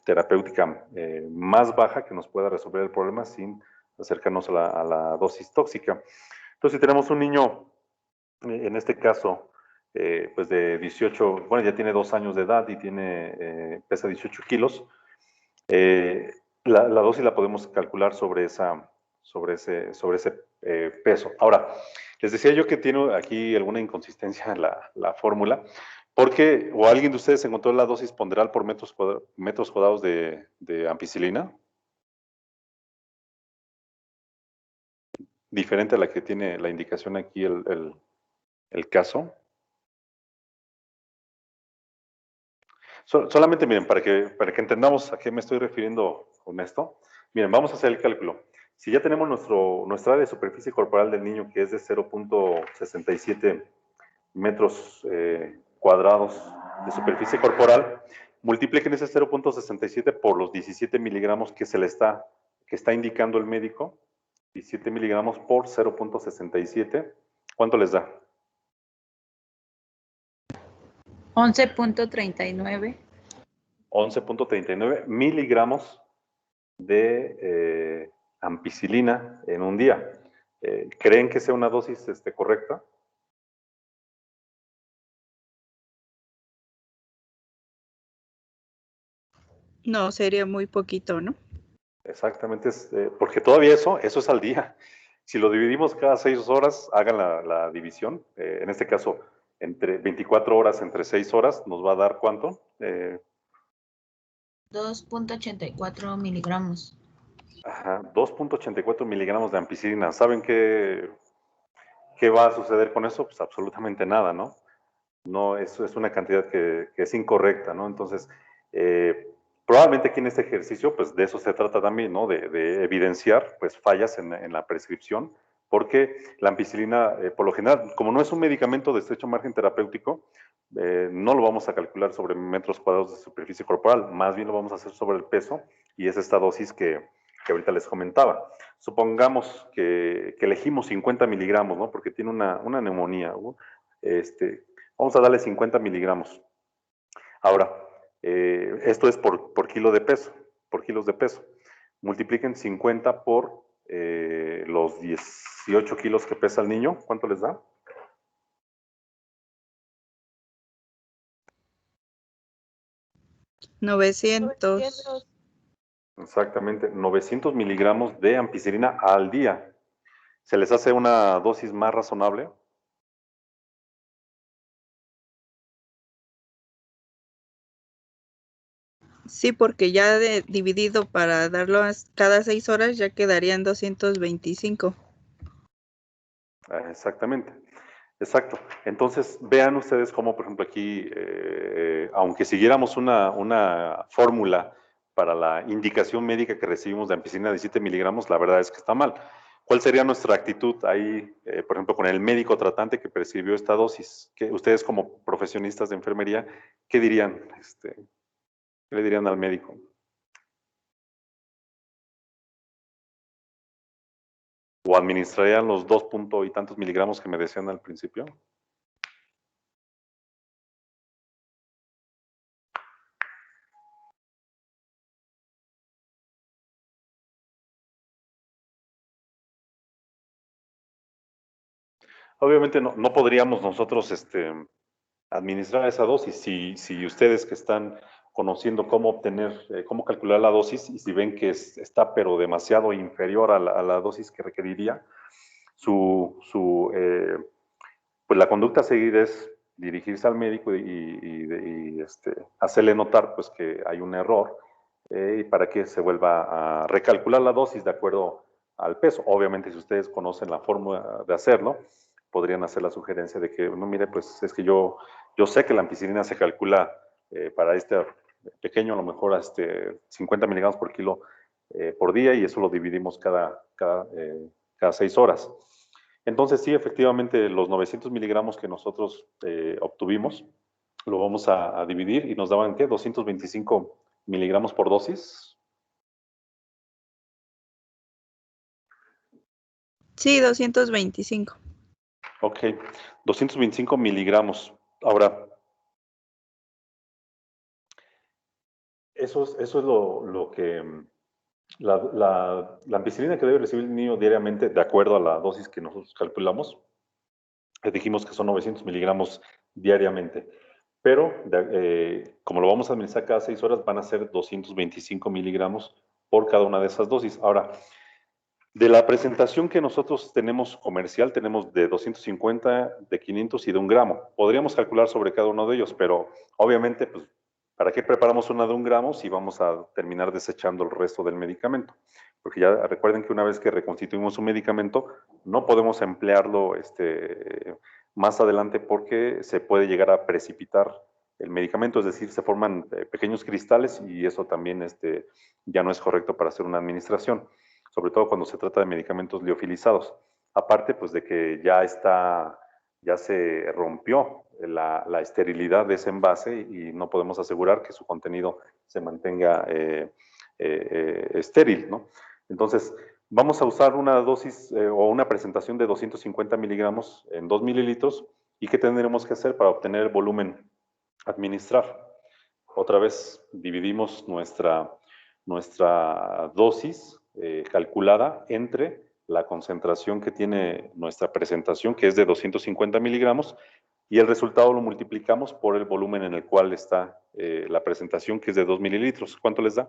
terapéutica más baja que nos pueda resolver el problema sin acercarnos a la dosis tóxica. Entonces, si tenemos un niño, en este caso, pues de 18, bueno, ya tiene 2 años de edad y pesa 18 kilos, la dosis la podemos calcular sobre ese peso. Ahora, les decía yo que tiene aquí alguna inconsistencia en la fórmula, porque, o alguien de ustedes encontró la dosis ponderal por metros cuadrados de ampicilina, diferente a la que tiene la indicación aquí el caso. Solamente miren, para que entendamos a qué me estoy refiriendo con esto, miren, vamos a hacer el cálculo. Si ya tenemos nuestra área de superficie corporal del niño, que es de 0.67 metros cuadrados de superficie corporal, multipliquen ese 0.67 por los 17 miligramos que está indicando el médico. 17 miligramos por 0.67. ¿Cuánto les da? 11.39. 11.39 miligramos de ampicilina en un día. ¿Creen que sea una dosis correcta? No, sería muy poquito, ¿no? Exactamente, porque todavía eso es al día. Si lo dividimos cada 6 horas, hagan la división. En este caso, entre 24 horas, entre 6 horas, nos va a dar ¿cuánto? 2.84 miligramos. Ajá, 2.84 miligramos de ampicilina. ¿Saben qué va a suceder con eso? Pues absolutamente nada, ¿no? No, eso es una cantidad que es incorrecta, ¿no? Entonces, probablemente aquí en este ejercicio, pues de eso se trata también, ¿no? De evidenciar, pues, fallas en la prescripción, porque la ampicilina, por lo general, como no es un medicamento de estrecho margen terapéutico, no lo vamos a calcular sobre metros cuadrados de superficie corporal, más bien lo vamos a hacer sobre el peso, y es esta dosis que ahorita les comentaba. Supongamos que elegimos 50 miligramos, ¿no? Porque tiene una neumonía, ¿no? Vamos a darle 50 miligramos. Ahora, esto es por kilo de peso, por kilos de peso. Multipliquen 50 por los 18 kilos que pesa el niño. ¿Cuánto les da? $900. Exactamente, 900 miligramos de ampicilina al día. ¿Se les hace una dosis más razonable? Sí, porque ya dividido para darlo cada 6 horas ya quedarían 225. Exactamente, exacto. Entonces, vean ustedes cómo, por ejemplo, aquí, aunque siguiéramos una fórmula para la indicación médica que recibimos de ampicilina de 17 miligramos, la verdad es que está mal. ¿Cuál sería nuestra actitud ahí, por ejemplo, con el médico tratante que prescribió esta dosis? Que ustedes como profesionistas de enfermería, ¿qué dirían? ¿Qué le dirían al médico? ¿O administrarían los 2 punto y tantos miligramos que me decían al principio? Obviamente no podríamos nosotros administrar esa dosis si ustedes que están conociendo cómo obtener, cómo calcular la dosis y si ven que está pero demasiado inferior a la dosis que requeriría, pues la conducta a seguir es dirigirse al médico hacerle notar pues que hay un error y para que se vuelva a recalcular la dosis de acuerdo al peso. Obviamente, si ustedes conocen la forma de hacerlo, podrían hacer la sugerencia de que, no, mire, pues es que yo sé que la ampicilina se calcula para este pequeño, a lo mejor 50 miligramos por kilo por día, y eso lo dividimos cada 6 horas. Entonces, sí, efectivamente, los 900 miligramos que nosotros obtuvimos, lo vamos a dividir y nos daban, ¿qué? 225 miligramos por dosis. Sí, 225. Ok, 225 miligramos. Ahora, eso es lo que... La ampicilina que debe recibir el niño diariamente, de acuerdo a la dosis que nosotros calculamos, dijimos que son 900 miligramos diariamente. Pero, como lo vamos a administrar cada 6 horas, van a ser 225 miligramos por cada una de esas dosis. Ahora, de la presentación que nosotros tenemos comercial, tenemos de 250, de 500 y de 1 gramo. Podríamos calcular sobre cada uno de ellos, pero obviamente, pues, ¿para qué preparamos una de 1 gramo si vamos a terminar desechando el resto del medicamento? Porque ya recuerden que una vez que reconstituimos un medicamento, no podemos emplearlo más adelante porque se puede llegar a precipitar el medicamento, es decir, se forman pequeños cristales y eso también ya no es correcto para hacer una administración, sobre todo cuando se trata de medicamentos liofilizados. Aparte, pues de que ya se rompió la esterilidad de ese envase y no podemos asegurar que su contenido se mantenga estéril, ¿no? Entonces, vamos a usar una dosis o una presentación de 250 miligramos en 2 mililitros. ¿Y qué tendremos que hacer para obtener el volumen a administrar? Otra vez dividimos nuestra dosis calculada entre la concentración que tiene nuestra presentación, que es de 250 miligramos, y el resultado lo multiplicamos por el volumen en el cual está la presentación, que es de 2 mililitros. ¿Cuánto les da?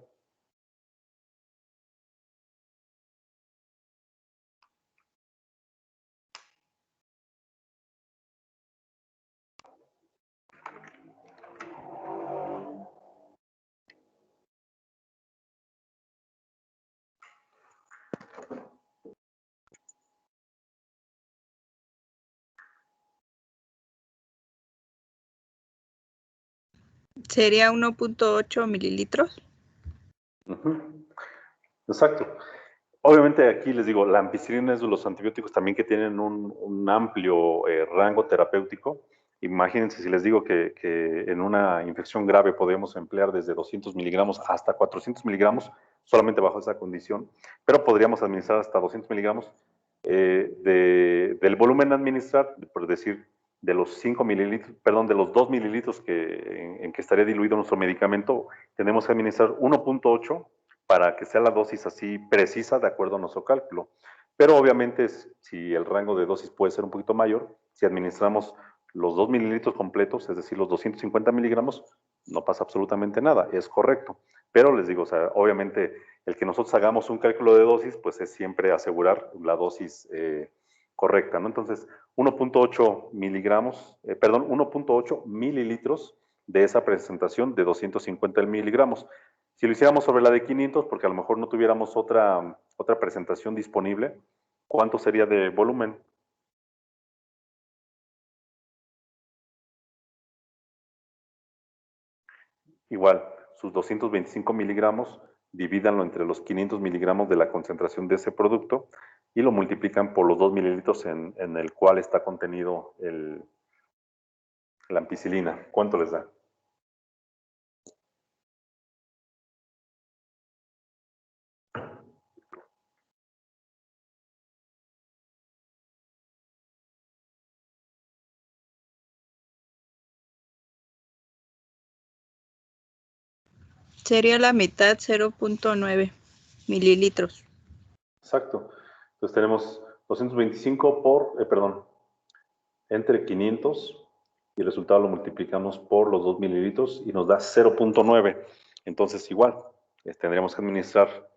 Sería 1.8 mililitros. Exacto. Obviamente aquí les digo, la ampicilina es de los antibióticos también que tienen un amplio rango terapéutico. Imagínense si les digo que en una infección grave podemos emplear desde 200 miligramos hasta 400 miligramos, solamente bajo esa condición, pero podríamos administrar hasta 200 miligramos del volumen a administrar, por decir, de los 5 mililitros, perdón, de los 2 mililitros en que estaría diluido nuestro medicamento, tenemos que administrar 1.8 para que sea la dosis así precisa de acuerdo a nuestro cálculo. Pero obviamente, si el rango de dosis puede ser un poquito mayor, si administramos los 2 mililitros completos, es decir, los 250 miligramos, no pasa absolutamente nada, es correcto. Pero les digo, o sea, obviamente el que nosotros hagamos un cálculo de dosis, pues es siempre asegurar la dosis correcta, ¿no? Entonces, 1.8 miligramos, perdón, 1.8 mililitros de esa presentación de 250 miligramos. Si lo hiciéramos sobre la de 500, porque a lo mejor no tuviéramos otra presentación disponible, ¿cuánto sería de volumen? Igual, sus 225 miligramos, divídanlo entre los 500 miligramos de la concentración de ese producto y lo multiplican por los 2 mililitros en el cual está contenido la ampicilina. ¿Cuánto les da? Sería la mitad, 0.9 mililitros. Exacto. Entonces tenemos 225 entre 500 y el resultado lo multiplicamos por los 2 mililitros y nos da 0.9. Entonces igual, tendríamos que administrar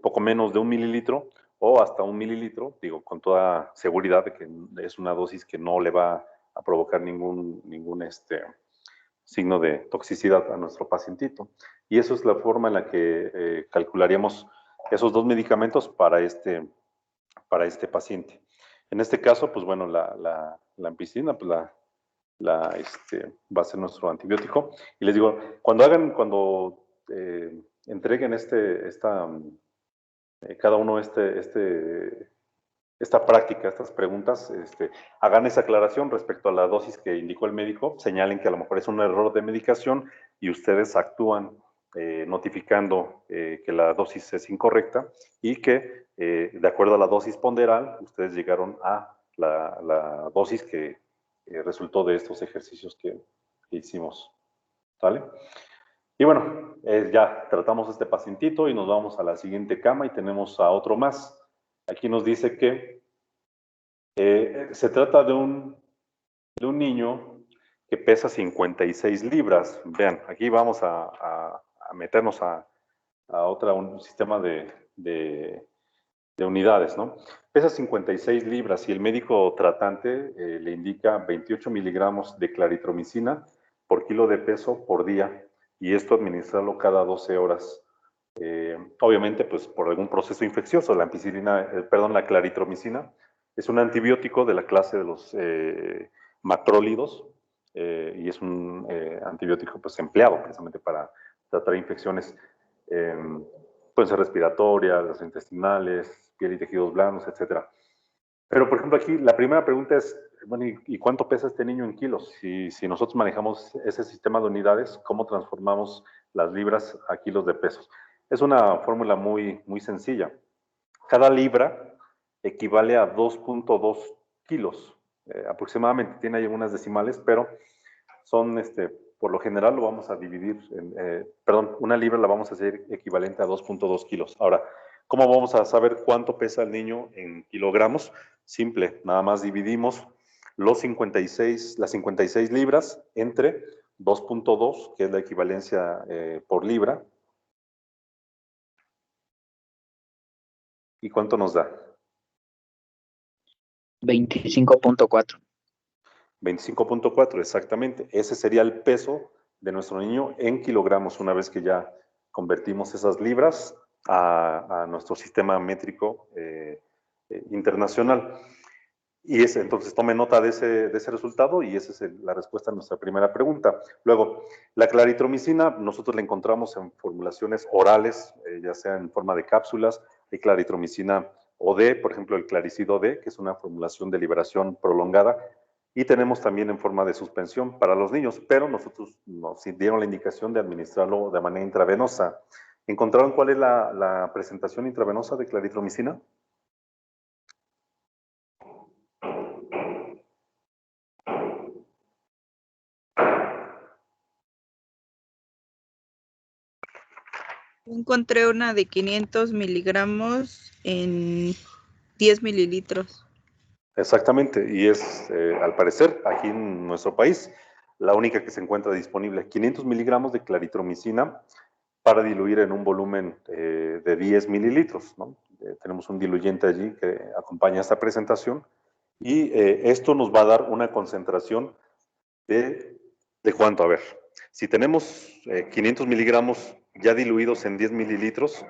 poco menos de 1 mililitro o hasta 1 mililitro, digo, con toda seguridad de que es una dosis que no le va a provocar ningún signo de toxicidad a nuestro pacientito. Y eso es la forma en la que calcularíamos esos 2 medicamentos para este paciente. En este caso, pues bueno, la ampicilina, pues va a ser nuestro antibiótico. Y les digo, cuando entreguen cada uno esta práctica, estas preguntas, hagan esa aclaración respecto a la dosis que indicó el médico, señalen que a lo mejor es un error de medicación y ustedes actúan notificando que la dosis es incorrecta y que de acuerdo a la dosis ponderal, ustedes llegaron a la dosis que resultó de estos ejercicios que hicimos. ¿Vale? Y bueno, ya tratamos a este pacientito y nos vamos a la siguiente cama y tenemos a otro más. Aquí nos dice que se trata de un niño que pesa 56 libras. Vean, aquí vamos a meternos a un sistema de unidades, ¿no? Pesa 56 libras y el médico tratante le indica 28 miligramos de claritromicina por kilo de peso por día y esto administrarlo cada 12 horas. Obviamente, pues por algún proceso infeccioso, la claritromicina es un antibiótico de la clase de los macrólidos y es un antibiótico pues empleado precisamente para tratar infecciones, pueden ser respiratorias, gastrointestinales, piel y tejidos blandos, etcétera. Pero, por ejemplo, aquí la primera pregunta es, bueno, ¿y cuánto pesa este niño en kilos? Si nosotros manejamos ese sistema de unidades, ¿cómo transformamos las libras a kilos de pesos? Es una fórmula muy, muy sencilla. Cada libra equivale a 2.2 kilos, aproximadamente. Tiene ahí algunas decimales, pero son, por lo general lo vamos a dividir, una libra la vamos a hacer equivalente a 2.2 kilos. Ahora, ¿cómo vamos a saber cuánto pesa el niño en kilogramos? Simple, nada más dividimos las 56 libras entre 2.2, que es la equivalencia por libra. ¿Y cuánto nos da? 25.4. 25.4, exactamente. Ese sería el peso de nuestro niño en kilogramos una vez que ya convertimos esas libras a nuestro sistema métrico internacional. Y entonces tome nota de ese resultado y esa es la respuesta a nuestra primera pregunta. Luego, la claritromicina nosotros la encontramos en formulaciones orales, ya sea en forma de cápsulas, hay claritromicina OD, por ejemplo el Claricid OD, que es una formulación de liberación prolongada, y tenemos también en forma de suspensión para los niños, pero nosotros nos dieron la indicación de administrarlo de manera intravenosa. ¿Encontraron cuál es la presentación intravenosa de claritromicina? Encontré una de 500 miligramos en 10 mililitros. Exactamente, y es, al parecer, aquí en nuestro país, la única que se encuentra disponible. 500 miligramos de claritromicina para diluir en un volumen de 10 mililitros, ¿no? Tenemos un diluyente allí que acompaña esta presentación y esto nos va a dar una concentración ¿de cuánto? A ver, si tenemos 500 miligramos ya diluidos en 10 mililitros,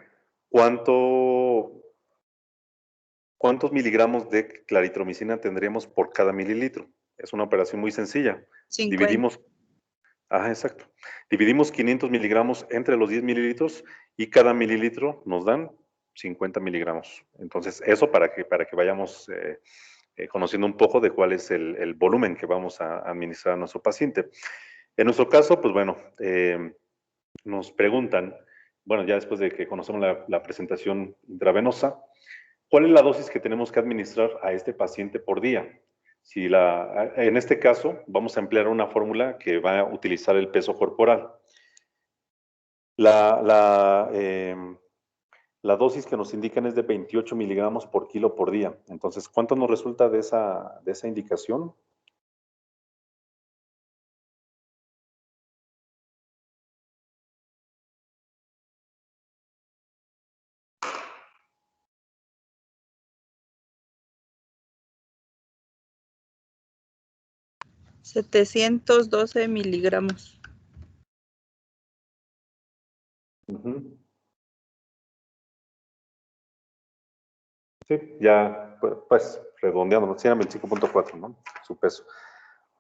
¿cuántos miligramos de claritromicina tendríamos por cada mililitro? Es una operación muy sencilla. 50. Dividimos, exacto. Dividimos 500 miligramos entre los 10 mililitros y cada mililitro nos dan 50 miligramos. Entonces, eso para que vayamos conociendo un poco de cuál es el volumen que vamos a administrar a nuestro paciente. En nuestro caso, pues bueno, nos preguntan, bueno, ya después de que conocemos la presentación intravenosa, ¿cuál es la dosis que tenemos que administrar a este paciente por día? En este caso, vamos a emplear una fórmula que va a utilizar el peso corporal. La dosis que nos indican es de 28 miligramos por kilo por día. Entonces, ¿cuánto nos resulta de esa indicación? 712 miligramos. Ujú. Sí, ya, pues redondeando, sí, era 25.4, ¿no? Su peso.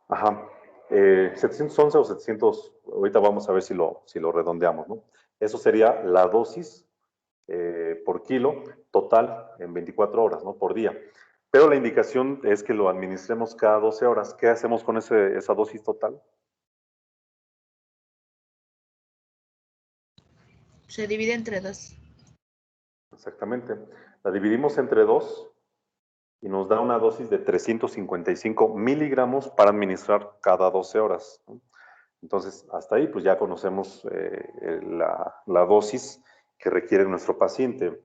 Ajá. 711 o 700, ahorita vamos a ver si lo redondeamos, ¿no? Eso sería la dosis por kilo total en 24 horas, ¿no? Por día. Pero la indicación es que lo administremos cada 12 horas. ¿Qué hacemos con esa dosis total? Se divide entre 2. Exactamente. La dividimos entre 2 y nos da una dosis de 355 miligramos para administrar cada 12 horas, ¿no? Entonces, hasta ahí, pues ya conocemos la dosis que requiere nuestro paciente.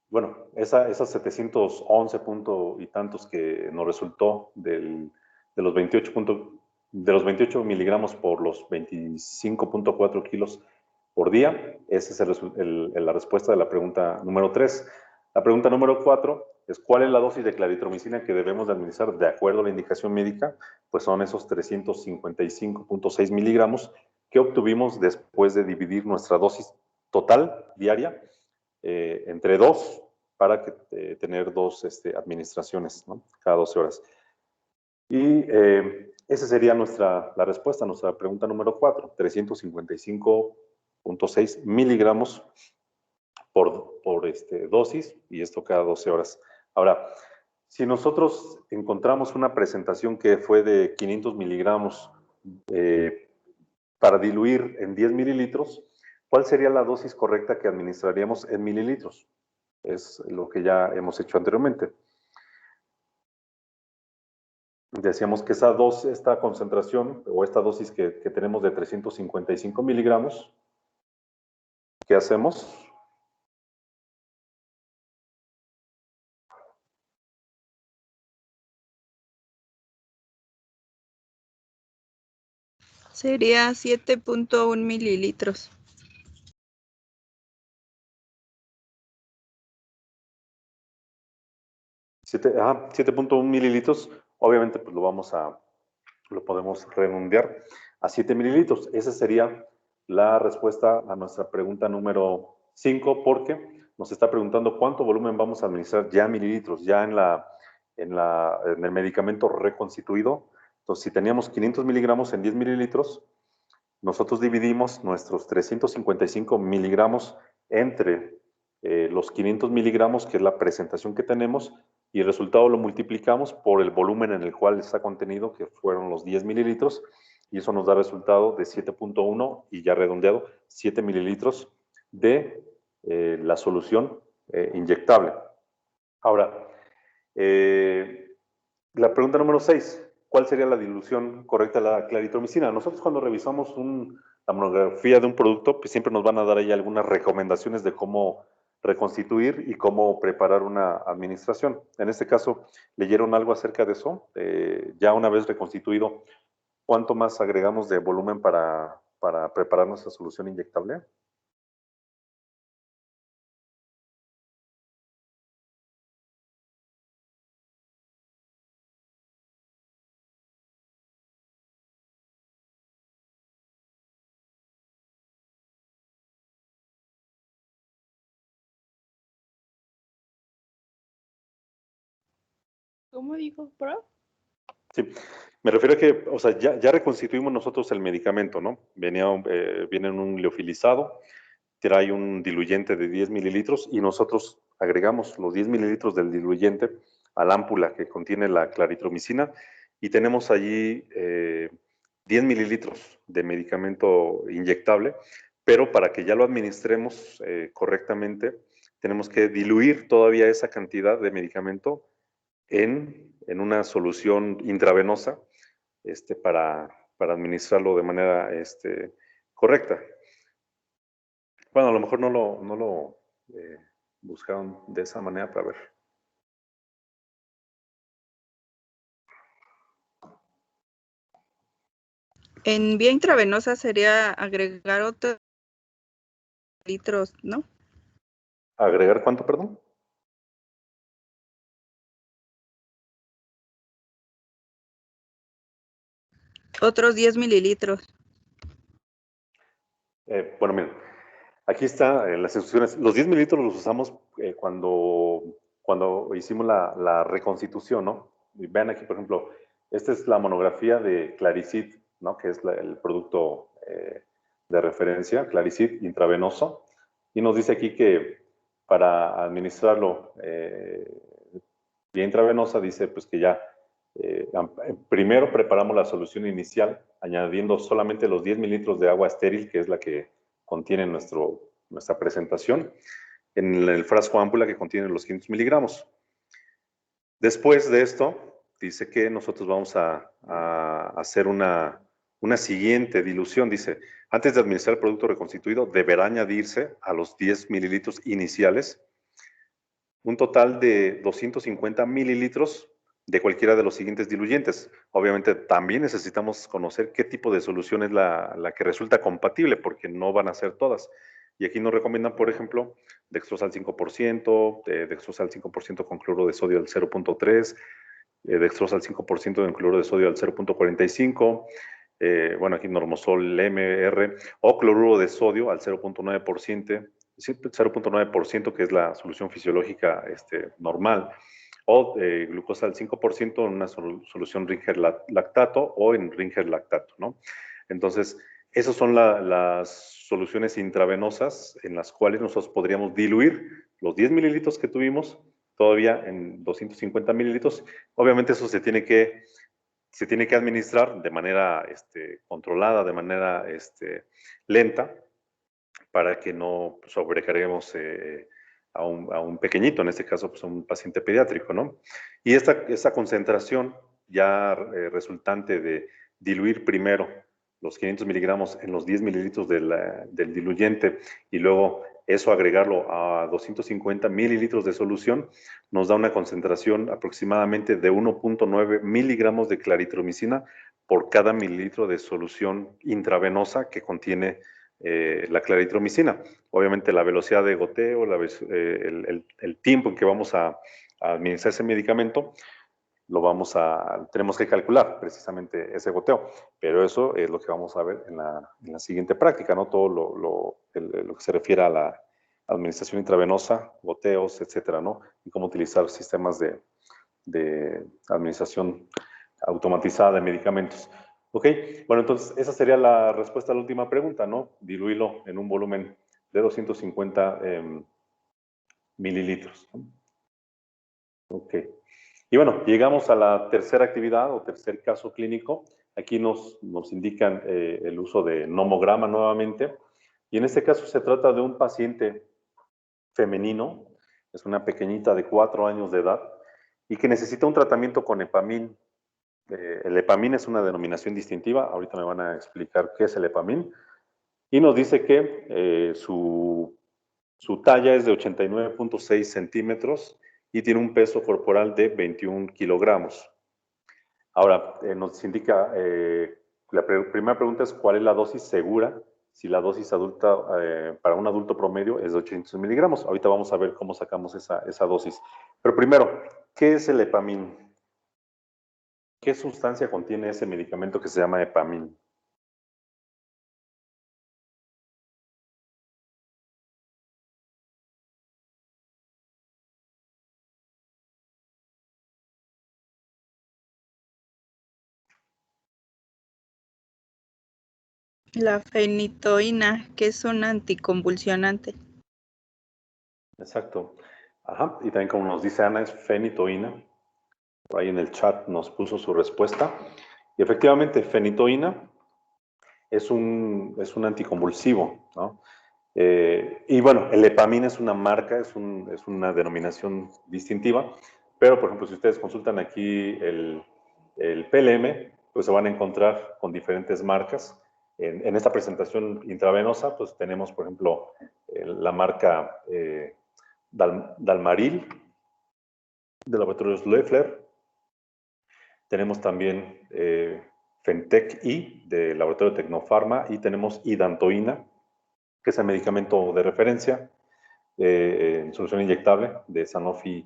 Bueno, esas 711 punto y tantos que nos resultó de los 28 miligramos por los 25.4 kilos por día, esa es la respuesta de la pregunta número 3. La pregunta número 4 es ¿cuál es la dosis de claritromicina que debemos de administrar de acuerdo a la indicación médica? Pues son esos 355.6 miligramos que obtuvimos después de dividir nuestra dosis total diaria entre 2 para tener 2 administraciones, ¿no? Cada 12 horas. Y esa sería la respuesta a nuestra pregunta número 4, 355.6 miligramos por dosis, y esto cada 12 horas. Ahora, si nosotros encontramos una presentación que fue de 500 miligramos para diluir en 10 mililitros, ¿cuál sería la dosis correcta que administraríamos en mililitros? Es lo que ya hemos hecho anteriormente. Decíamos que esta concentración o esta dosis que tenemos de 355 miligramos, ¿qué hacemos? Sería 7.1 mililitros. 7.1 mililitros, obviamente pues lo podemos redondear a 7 mililitros. Esa sería la respuesta a nuestra pregunta número 5, porque nos está preguntando cuánto volumen vamos a administrar ya en mililitros, ya en el medicamento reconstituido. Entonces, si teníamos 500 miligramos en 10 mililitros, nosotros dividimos nuestros 355 miligramos entre los 500 miligramos, que es la presentación que tenemos, y el resultado lo multiplicamos por el volumen en el cual está contenido, que fueron los 10 mililitros, y eso nos da resultado de 7.1 y ya redondeado, 7 mililitros de la solución inyectable. Ahora, la pregunta número 6. ¿Cuál sería la dilución correcta de la claritromicina? Nosotros cuando revisamos la monografía de un producto, pues siempre nos van a dar ahí algunas recomendaciones de cómo reconstituir y cómo preparar una administración. En este caso, ¿leyeron algo acerca de eso? Ya una vez reconstituido, ¿cuánto más agregamos de volumen para preparar nuestra solución inyectable? ¿Cómo dijo, prof? Sí, me refiero a que, o sea, ya reconstituimos nosotros el medicamento, ¿no? Viene en un liofilizado, trae un diluyente de 10 mililitros y nosotros agregamos los 10 mililitros del diluyente a la ámpula que contiene la claritromicina y tenemos allí 10 mililitros de medicamento inyectable, pero para que ya lo administremos correctamente, tenemos que diluir todavía esa cantidad de medicamento en una solución intravenosa para administrarlo de manera correcta. Bueno, a lo mejor no lo buscaron de esa manera para ver. En vía intravenosa sería agregar otros litros, ¿no? ¿Agregar cuánto, perdón? Otros 10 mililitros. Bueno, miren, aquí está las instrucciones. Los 10 mililitros los usamos cuando hicimos la reconstitución, ¿no? Y vean aquí, por ejemplo, esta es la monografía de Claricid, ¿no? Que es el producto de referencia, Claricid intravenoso. Y nos dice aquí que para administrarlo vía intravenosa, dice pues que ya primero preparamos la solución inicial añadiendo solamente los 10 mililitros de agua estéril, que es la que contiene nuestra presentación, en el frasco ámpula que contiene los 500 miligramos. Después de esto, dice que nosotros vamos a hacer una siguiente dilución. Dice, antes de administrar el producto reconstituido, deberá añadirse a los 10 mililitros iniciales un total de 250 mililitros de cualquiera de los siguientes diluyentes. Obviamente también necesitamos conocer qué tipo de solución es la que resulta compatible, porque no van a ser todas. Y aquí nos recomiendan, por ejemplo, dextrosa al 5%, dextrosa al 5% con cloruro de sodio al 0.3, dextrosa al 5% en cloruro de sodio al 0.45, bueno, aquí normosol MR, o cloruro de sodio al 0.9%, que es la solución fisiológica normal, o glucosa al 5% en una solución Ringer lactato o en Ringer lactato, ¿no? Entonces, esas son las soluciones intravenosas en las cuales nosotros podríamos diluir los 10 mililitros que tuvimos todavía en 250 mililitros. Obviamente eso se tiene que administrar de manera controlada, de manera lenta, para que no sobrecarguemos a un pequeñito, en este caso pues, a un paciente pediátrico, ¿no? Y esta concentración ya resultante de diluir primero los 500 miligramos en los 10 mililitros del diluyente y luego eso agregarlo a 250 mililitros de solución, nos da una concentración aproximadamente de 1.9 miligramos de claritromicina por cada mililitro de solución intravenosa que contiene la claritromicina. Obviamente la velocidad de goteo, el tiempo en que vamos a administrar ese medicamento, tenemos que calcular precisamente ese goteo, pero eso es lo que vamos a ver en la siguiente práctica, ¿no? Todo lo que se refiere a la administración intravenosa, goteos, etcétera, ¿no? Y cómo utilizar sistemas de administración automatizada de medicamentos. Ok, bueno, entonces esa sería la respuesta a la última pregunta, ¿no? Diluirlo en un volumen de 250 mililitros. Ok. Y bueno, llegamos a la tercera actividad o tercer caso clínico. Aquí nos indican el uso de nomograma nuevamente. Y en este caso se trata de un paciente femenino, es una pequeñita de 4 años de edad y que necesita un tratamiento con Epamin. El Epamin es una denominación distintiva, ahorita me van a explicar qué es el Epamin. Y nos dice que su talla es de 89.6 centímetros y tiene un peso corporal de 21 kilogramos. Ahora, nos indica, la primera pregunta es ¿cuál es la dosis segura? Si la dosis adulta para un adulto promedio es de 800 miligramos. Ahorita vamos a ver cómo sacamos esa dosis. Pero primero, ¿qué es el Epamin? ¿Qué sustancia contiene ese medicamento que se llama Epamin? La fenitoína, que es un anticonvulsionante. Exacto. Ajá. Y también como nos dice Ana, es fenitoína. Por ahí en el chat nos puso su respuesta. Y efectivamente, fenitoína es un anticonvulsivo, ¿no? Y bueno, el Epamin es una marca, es una denominación distintiva, pero por ejemplo, si ustedes consultan aquí el PLM, pues se van a encontrar con diferentes marcas. En esta presentación intravenosa, pues tenemos, por ejemplo, la marca Dalmaril, de Laboratorios Loeffler. Tenemos también Fentec-I, de Laboratorio Tecnofarma, y tenemos Idantoína, que es el medicamento de referencia en solución inyectable de Sanofi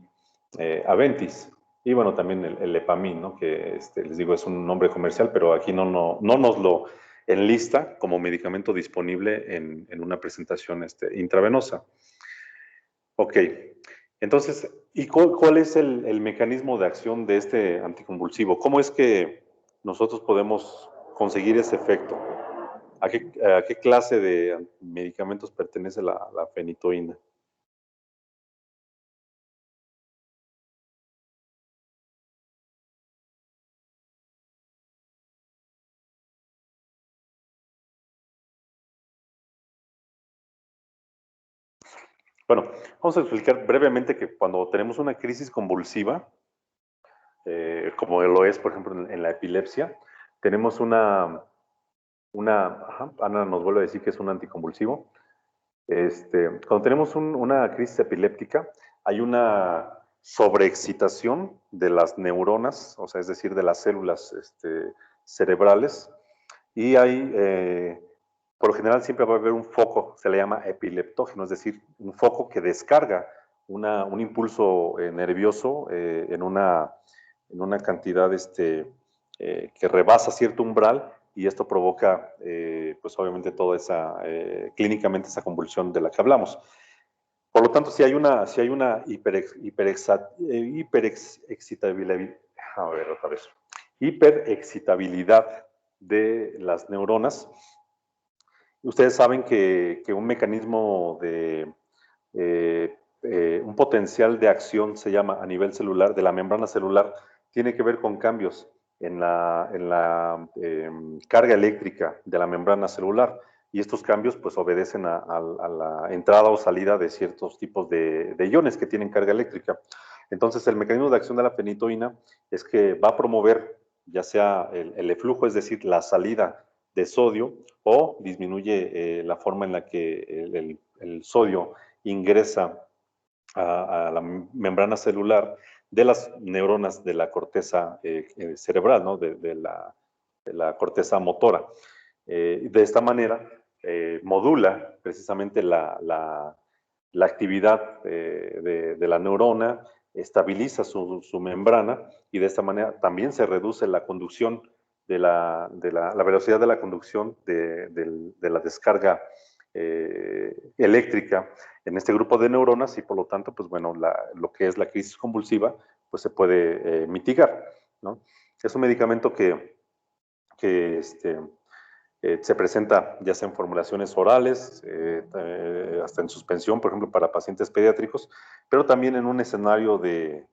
Aventis. Y bueno, también el Epamin, ¿no? Que les digo, es un nombre comercial, pero aquí no nos lo enlista como medicamento disponible en una presentación intravenosa. Ok, entonces, ¿y cuál es el mecanismo de acción de este anticonvulsivo? ¿Cómo es que nosotros podemos conseguir ese efecto? ¿A qué clase de medicamentos pertenece la fenitoína? Bueno, vamos a explicar brevemente que cuando tenemos una crisis convulsiva, como lo es, por ejemplo, en la epilepsia, tenemos Ana nos vuelve a decir que es un anticonvulsivo. Cuando tenemos una crisis epiléptica, hay una sobreexcitación de las neuronas, o sea, es decir, de las células cerebrales, y por lo general siempre va a haber un foco, se le llama epileptógeno, es decir, un foco que descarga un impulso nervioso en una cantidad que rebasa cierto umbral, y esto provoca, pues obviamente, toda clínicamente esa convulsión de la que hablamos. Por lo tanto, si hay una hiperexcitabilidad de las neuronas, ustedes saben que un mecanismo un potencial de acción se llama a nivel celular, de la membrana celular, tiene que ver con cambios en la carga eléctrica de la membrana celular, y estos cambios pues obedecen a la entrada o salida de ciertos tipos de iones que tienen carga eléctrica. Entonces, el mecanismo de acción de la fenitoína es que va a promover ya sea el eflujo, es decir, la salida de sodio, o disminuye la forma en la que el sodio ingresa a la membrana celular de las neuronas de la corteza cerebral, ¿no? de la corteza motora. De esta manera modula precisamente la actividad de la neurona, estabiliza su membrana, y de esta manera también se reduce la conducción la velocidad de la conducción de la descarga eléctrica en este grupo de neuronas, y por lo tanto, pues bueno, lo que es la crisis convulsiva, pues se puede mitigar, ¿no? Es un medicamento que se presenta ya sea en formulaciones orales, hasta en suspensión, por ejemplo, para pacientes pediátricos, pero también en un escenario de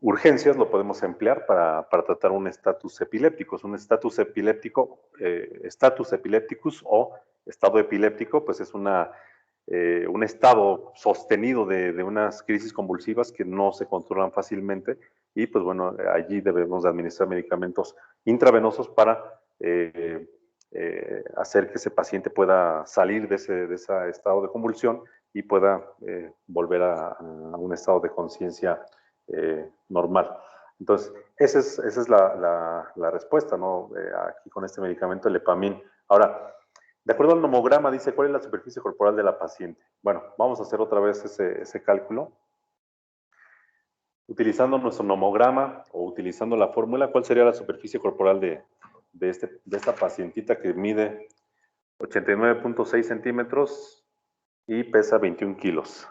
urgencias lo podemos emplear para tratar un estatus epiléptico. Un estatus epiléptico, estatus epilépticus o estado epiléptico, pues es un estado sostenido de unas crisis convulsivas que no se controlan fácilmente, y pues bueno, allí debemos administrar medicamentos intravenosos para hacer que ese paciente pueda salir de ese estado de convulsión y pueda volver a un estado de conciencia normal. Entonces, esa es la respuesta, ¿no? Aquí con este medicamento, el Epamin. Ahora, de acuerdo al nomograma, dice cuál es la superficie corporal de la paciente. Bueno, vamos a hacer otra vez ese cálculo. Utilizando nuestro nomograma o utilizando la fórmula, ¿cuál sería la superficie corporal de esta pacientita que mide 89.6 centímetros y pesa 21 kilos?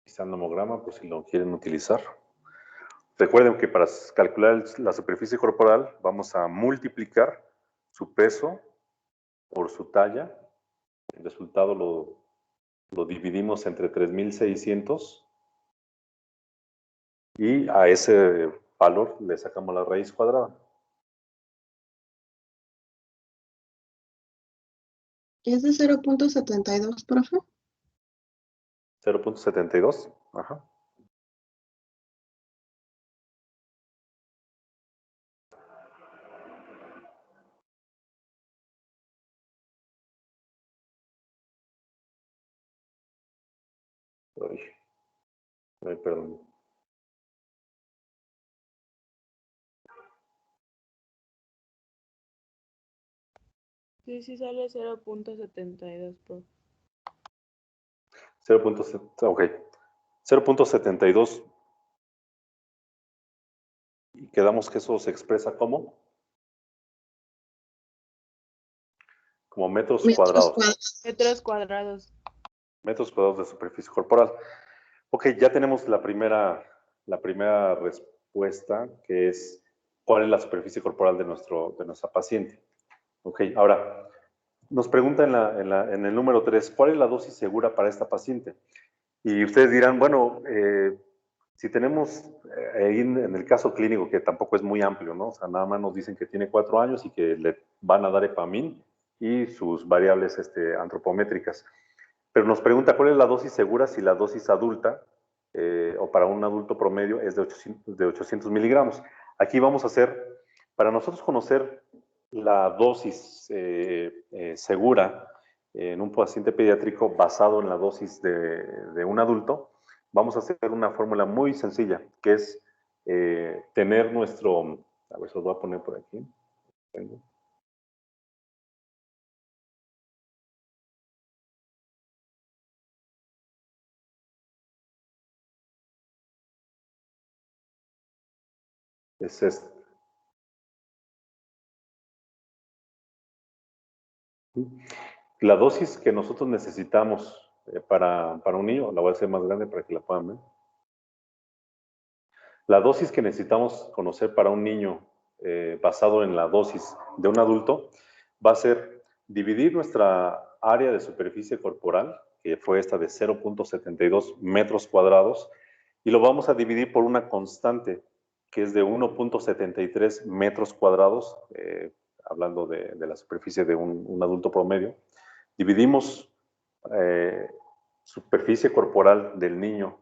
Quizá el nomograma, pues si lo quieren utilizar. Recuerden que para calcular la superficie corporal vamos a multiplicar su peso por su talla. El resultado lo dividimos entre 3.600, y a ese valor le sacamos la raíz cuadrada. ¿Es de 0.72, profe? 0.72. Ajá. Ay, perdón. Sí sale 0.72, profe. 0.72. Y quedamos que eso se expresa como metros cuadrados. Metros cuadrados. Metros cuadrados de superficie corporal. Ok, ya tenemos la primera respuesta, que es cuál es la superficie corporal de nuestra paciente. Ok, ahora, nos pregunta en el número 3, ¿cuál es la dosis segura para esta paciente? Y ustedes dirán, bueno, si tenemos ahí en el caso clínico, que tampoco es muy amplio, ¿no? O sea, nada más nos dicen que tiene 4 años y que le van a dar Epamin y sus variables antropométricas. Pero nos pregunta cuál es la dosis segura si la dosis adulta o para un adulto promedio es de 800 miligramos. Aquí vamos a hacer, para nosotros conocer la dosis segura en un paciente pediátrico basado en la dosis de un adulto, vamos a hacer una fórmula muy sencilla, que es tener nuestro, a ver, se los voy a poner por aquí. Es este. La dosis que nosotros necesitamos para un niño, la voy a hacer más grande para que la puedan ver. La dosis que necesitamos conocer para un niño basado en la dosis de un adulto va a ser dividir nuestra área de superficie corporal, que fue esta de 0.72 metros cuadrados, y lo vamos a dividir por una constante, que es de 1.73 metros cuadrados, hablando de la superficie de un adulto promedio. Dividimos superficie corporal del niño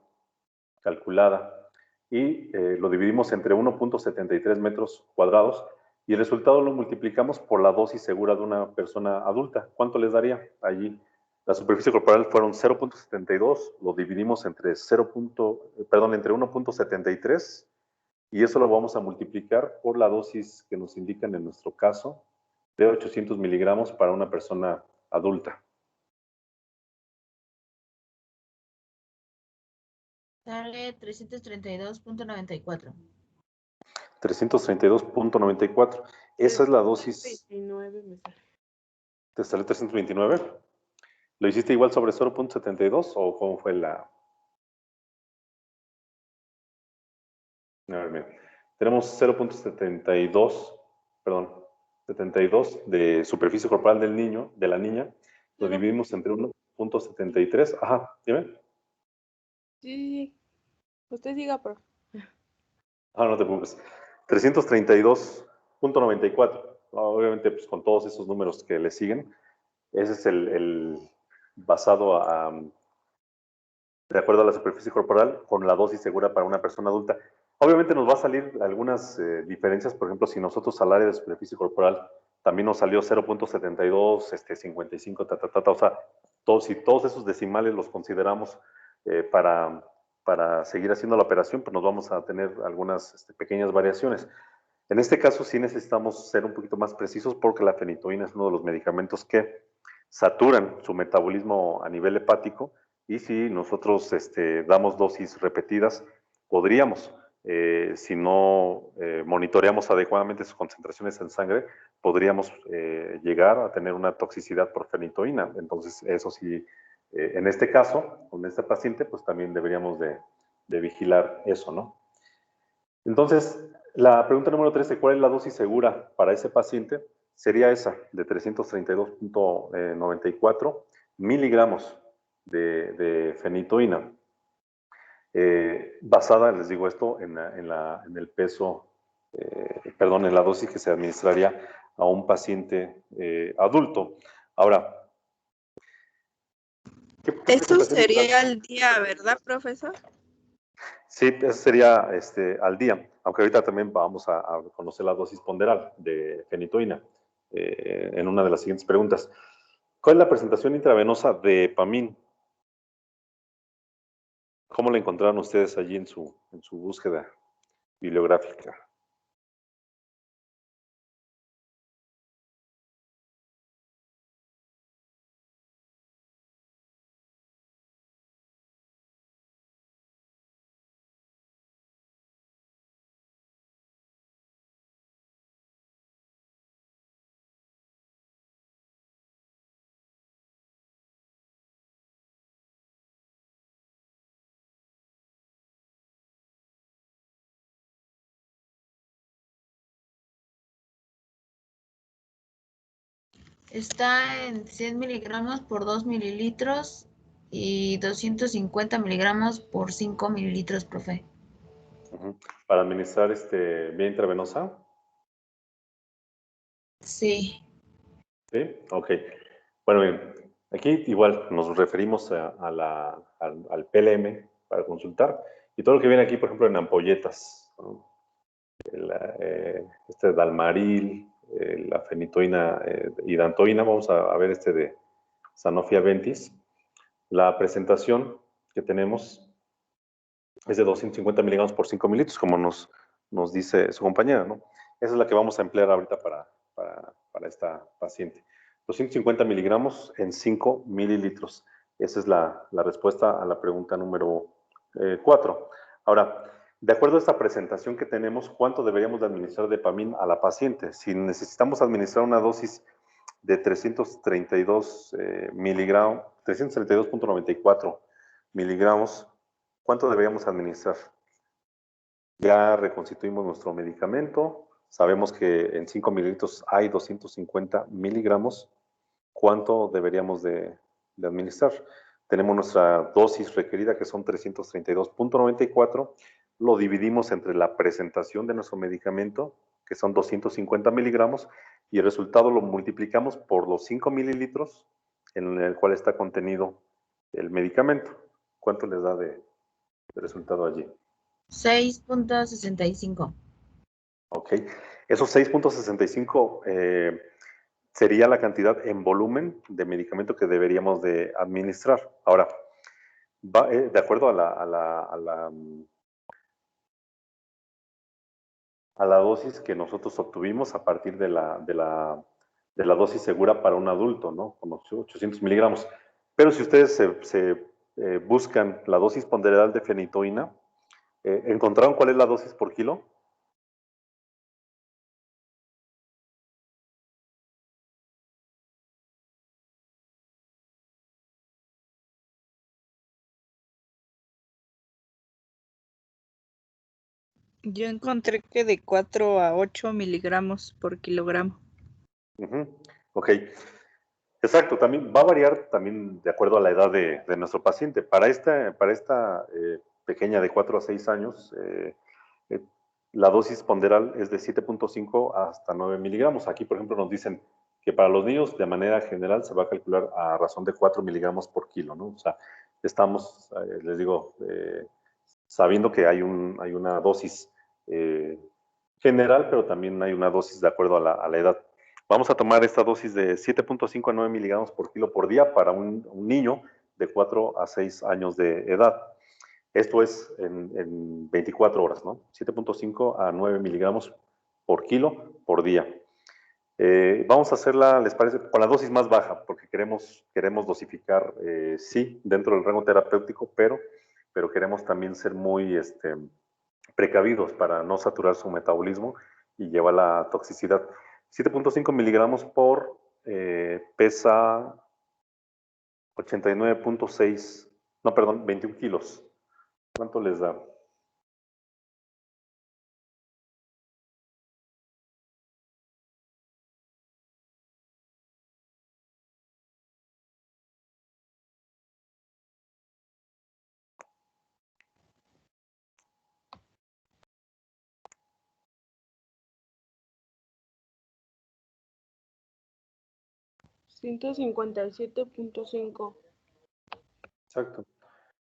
calculada y lo dividimos entre 1.73 metros cuadrados y el resultado lo multiplicamos por la dosis segura de una persona adulta. ¿Cuánto les daría? Allí la superficie corporal fueron 0.72, lo dividimos entre 1.73 y eso lo vamos a multiplicar por la dosis que nos indican en nuestro caso de 800 miligramos para una persona adulta. Sale 332.94. 332.94. Esa es la dosis. 29 me sale. ¿Te sale 329? ¿Lo hiciste igual sobre 0.72 o cómo fue la...? A ver, mira. Tenemos 0.72, perdón, 72 de superficie corporal del niño, de la niña. Lo dividimos entre 1.73. Ajá, dime. Sí. Usted siga, profe. Ah, no te preocupes. 332.94. Obviamente, pues con todos esos números que le siguen, ese es el basado de acuerdo a la superficie corporal con la dosis segura para una persona adulta. Obviamente nos va a salir algunas diferencias, por ejemplo, si nosotros al área de superficie corporal también nos salió 0.72, 55, o sea, si todos esos decimales los consideramos para seguir haciendo la operación, pues nos vamos a tener algunas pequeñas variaciones. En este caso sí necesitamos ser un poquito más precisos porque la fenitoína es uno de los medicamentos que saturan su metabolismo a nivel hepático y si nosotros damos dosis repetidas, podríamos, si no monitoreamos adecuadamente sus concentraciones en sangre, podríamos llegar a tener una toxicidad por fenitoína. Entonces, eso sí, en este caso, con este paciente, pues también deberíamos de vigilar eso, ¿no? Entonces, la pregunta número 13, ¿cuál es la dosis segura para ese paciente? Sería esa, de 332.94 miligramos de fenitoína. basada, les digo esto, en el peso, perdón, en la dosis que se administraría a un paciente adulto. Ahora, ¿qué Eso presentación sería al día, ¿verdad, profesor? Sí, eso sería al día, aunque ahorita también vamos a conocer la dosis ponderal de fenitoína en una de las siguientes preguntas. ¿Cuál es la presentación intravenosa de Epamin? ¿Cómo la encontraron ustedes allí en su búsqueda bibliográfica? Está en 100 miligramos por 2 mililitros y 250 miligramos por 5 mililitros, profe. Para administrar vía intravenosa. Sí. ¿Sí? Ok. Bueno, bien. Aquí igual nos referimos al PLM para consultar. Y todo lo que viene aquí, por ejemplo, en ampolletas, ¿no? Dalmaril, la fenitoína, hidantoína, vamos a ver de Sanofi Aventis. La presentación que tenemos es de 250 miligramos por 5 mililitros, como nos dice su compañera, ¿no? Esa es la que vamos a emplear ahorita para esta paciente. 250 miligramos en 5 mililitros. Esa es la respuesta a la pregunta número 4. Ahora, de acuerdo a esta presentación que tenemos, ¿cuánto deberíamos de administrar de Epamin a la paciente? Si necesitamos administrar una dosis de 332 miligramos, 332.94 miligramos, ¿cuánto deberíamos administrar? Ya reconstituimos nuestro medicamento, sabemos que en 5 mililitros hay 250 miligramos, ¿cuánto deberíamos de administrar? Tenemos nuestra dosis requerida, que son 332.94, lo dividimos entre la presentación de nuestro medicamento, que son 250 miligramos, y el resultado lo multiplicamos por los 5 mililitros en el cual está contenido el medicamento. ¿Cuánto les da de resultado allí? 6.65. Ok. Esos 6.65 sería la cantidad en volumen de medicamento que deberíamos de administrar. Ahora, de acuerdo a la dosis que nosotros obtuvimos a partir de la dosis segura para un adulto, ¿no? Con 800 miligramos. Pero si ustedes buscan la dosis ponderal de fenitoína, ¿encontraron cuál es la dosis por kilo? Yo encontré que de 4 a 8 miligramos por kilogramo. Ok. Exacto, también va a variar también de acuerdo a la edad de nuestro paciente. Para esta pequeña de 4 a 6 años, eh, la dosis ponderal es de 7.5 hasta 9 miligramos. Aquí, por ejemplo, nos dicen que para los niños, de manera general, se va a calcular a razón de 4 miligramos por kilo, ¿no? O sea, estamos, les digo, sabiendo que hay una dosis general, pero también hay una dosis de acuerdo a la edad. Vamos a tomar esta dosis de 7.5 a 9 miligramos por kilo por día para un niño de 4 a 6 años de edad. Esto es en 24 horas, ¿no? 7.5 a 9 miligramos por kilo por día. Vamos a hacerla, ¿les parece? Con la dosis más baja, porque queremos dosificar, sí, dentro del rango terapéutico, pero queremos también ser muy precavidos para no saturar su metabolismo y llevar la toxicidad. 7.5 miligramos por pesa 89.6, no, perdón, 21 kilos. ¿Cuánto les da? 157.5. Exacto.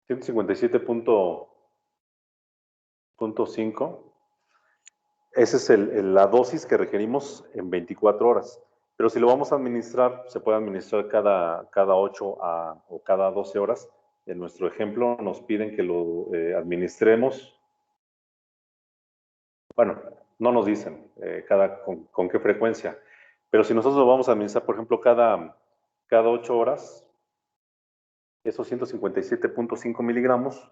157.5. Esa es la dosis que requerimos en 24 horas. Pero si lo vamos a administrar, se puede administrar cada 8 o cada 12 horas. En nuestro ejemplo nos piden que lo administremos. Bueno, no nos dicen con qué frecuencia. Pero si nosotros lo vamos a administrar, por ejemplo, cada 8 horas, esos 157.5 miligramos,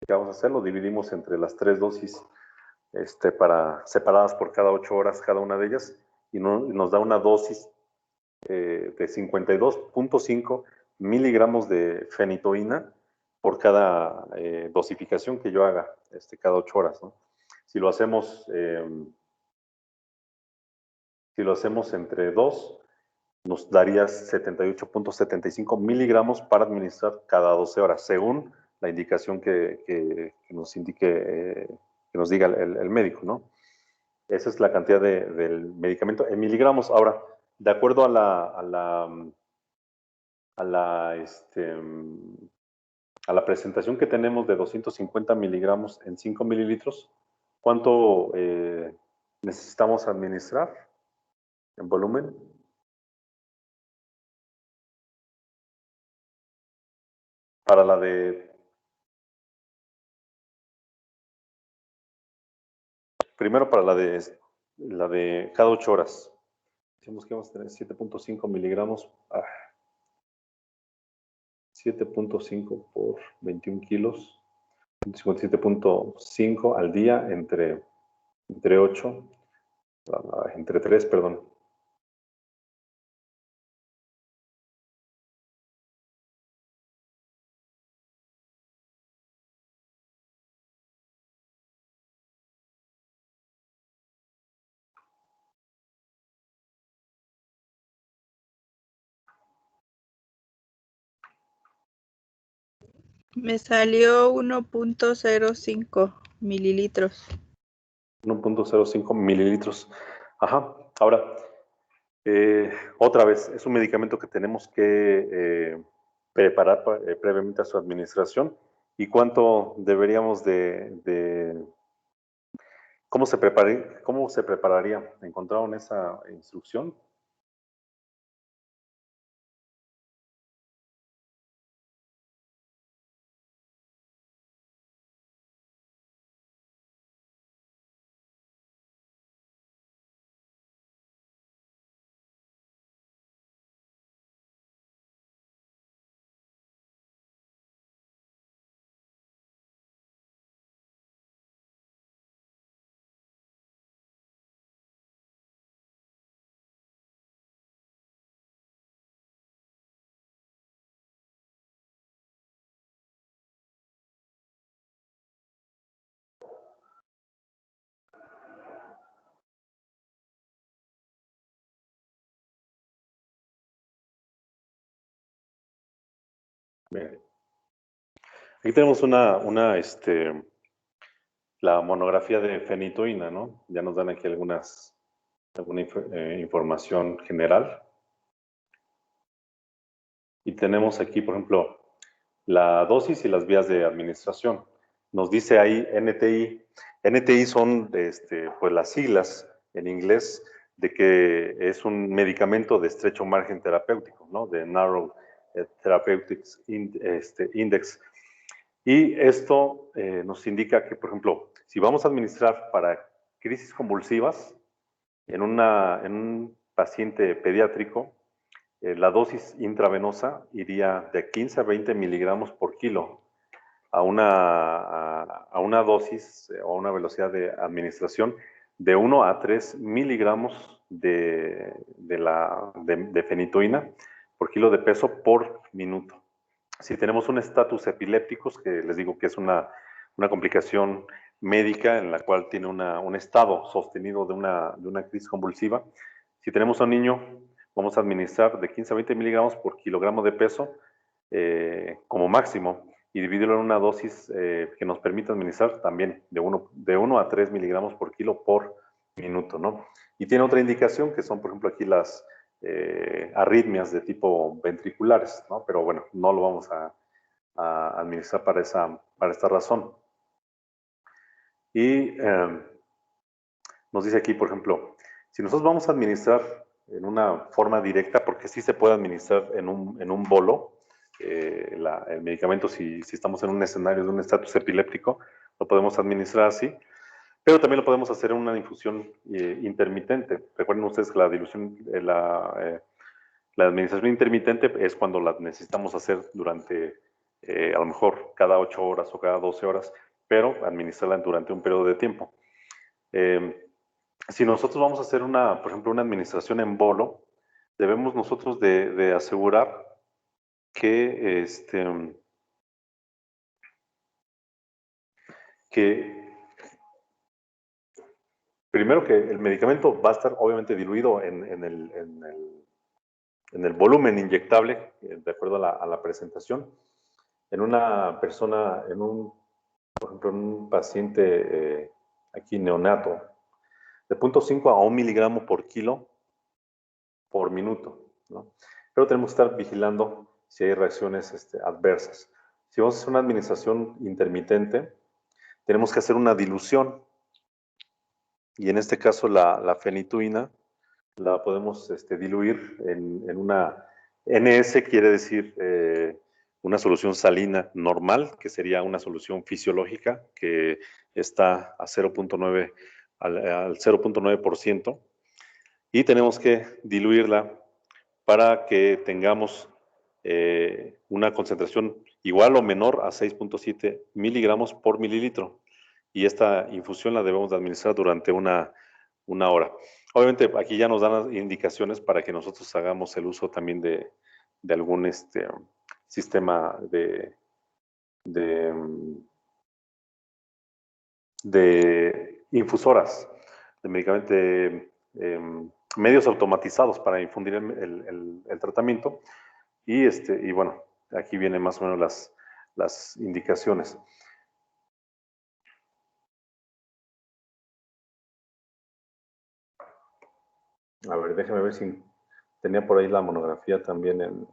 ¿qué vamos a hacer? Lo dividimos entre las 3 dosis separadas por cada 8 horas cada una de ellas, y nos da una dosis de 52.5 miligramos de fenitoína por cada dosificación que yo haga cada 8 horas, ¿no? Si lo hacemos entre 2, nos daría 78.75 miligramos para administrar cada 12 horas, según la indicación que nos indique, que nos diga el médico, ¿no? Esa es la cantidad del medicamento en miligramos. Ahora, de acuerdo a la presentación que tenemos de 250 miligramos en 5 mililitros, ¿cuánto necesitamos administrar en volumen? Para la de... Primero para la de cada 8 horas. Decimos que vamos a tener 7.5 miligramos. 7.5 por 21 kilos. 57.5 al día entre 8. Entre 3, perdón. Me salió 1.05 mililitros. 1.05 mililitros. Ajá. Ahora, otra vez, es un medicamento que tenemos que preparar previamente a su administración. ¿Y cuánto deberíamos ¿Cómo se prepararía? ¿Encontraron esa instrucción? Bien. Aquí tenemos la monografía de fenitoína, ¿no? Ya nos dan aquí alguna información general. Y tenemos aquí, por ejemplo, la dosis y las vías de administración. Nos dice ahí NTI. NTI son pues las siglas en inglés de que es un medicamento de estrecho margen terapéutico, ¿no? De Narrow Therapeutics Index. Y esto nos indica que, por ejemplo, si vamos a administrar para crisis convulsivas en un paciente pediátrico, la dosis intravenosa iría de 15 a 20 miligramos por kilo a una dosis o a una velocidad de administración de 1 a 3 miligramos de fenitoína por kilo de peso por minuto. Si tenemos un estatus epilépticos, que les digo que es una complicación médica en la cual tiene un estado sostenido de una crisis convulsiva, si tenemos a un niño, vamos a administrar de 15 a 20 miligramos por kilogramo de peso como máximo y dividirlo en una dosis que nos permita administrar también de 1 a 3 miligramos por kilo por minuto, ¿no? Y tiene otra indicación que son, por ejemplo, aquí las arritmias de tipo ventriculares, ¿no? Pero bueno, no lo vamos a administrar para esta razón. Y nos dice aquí, por ejemplo, si nosotros vamos a administrar en una forma directa, porque sí se puede administrar en un bolo, el medicamento, si estamos en un escenario de un estatus epiléptico, lo podemos administrar así, pero también lo podemos hacer en una infusión intermitente. Recuerden ustedes que la dilución, la administración intermitente es cuando la necesitamos hacer durante, a lo mejor, cada 8 horas o cada 12 horas, pero administrarla durante un periodo de tiempo. Si nosotros vamos a hacer por ejemplo, una administración en bolo, debemos nosotros de asegurar que, primero que el medicamento va a estar obviamente diluido en el volumen inyectable, de acuerdo a la presentación. En una persona, por ejemplo, en un paciente aquí neonato, de 0.5 a 1 miligramo por kilo por minuto, ¿no? Pero tenemos que estar vigilando si hay reacciones adversas. Si vamos a hacer una administración intermitente, tenemos que hacer una dilución. Y en este caso la fenitoína la podemos diluir en una NS, quiere decir una solución salina normal, que sería una solución fisiológica que está a 0.9 al 0.9%, y tenemos que diluirla para que tengamos una concentración igual o menor a 6.7 miligramos por mililitro. Y esta infusión la debemos de administrar durante una hora. Obviamente aquí ya nos dan indicaciones para que nosotros hagamos el uso también de algún sistema de infusoras, de medicamentos, medios automatizados para infundir el tratamiento. Y bueno, aquí vienen más o menos las indicaciones. A ver, déjame ver si tenía por ahí la monografía también en...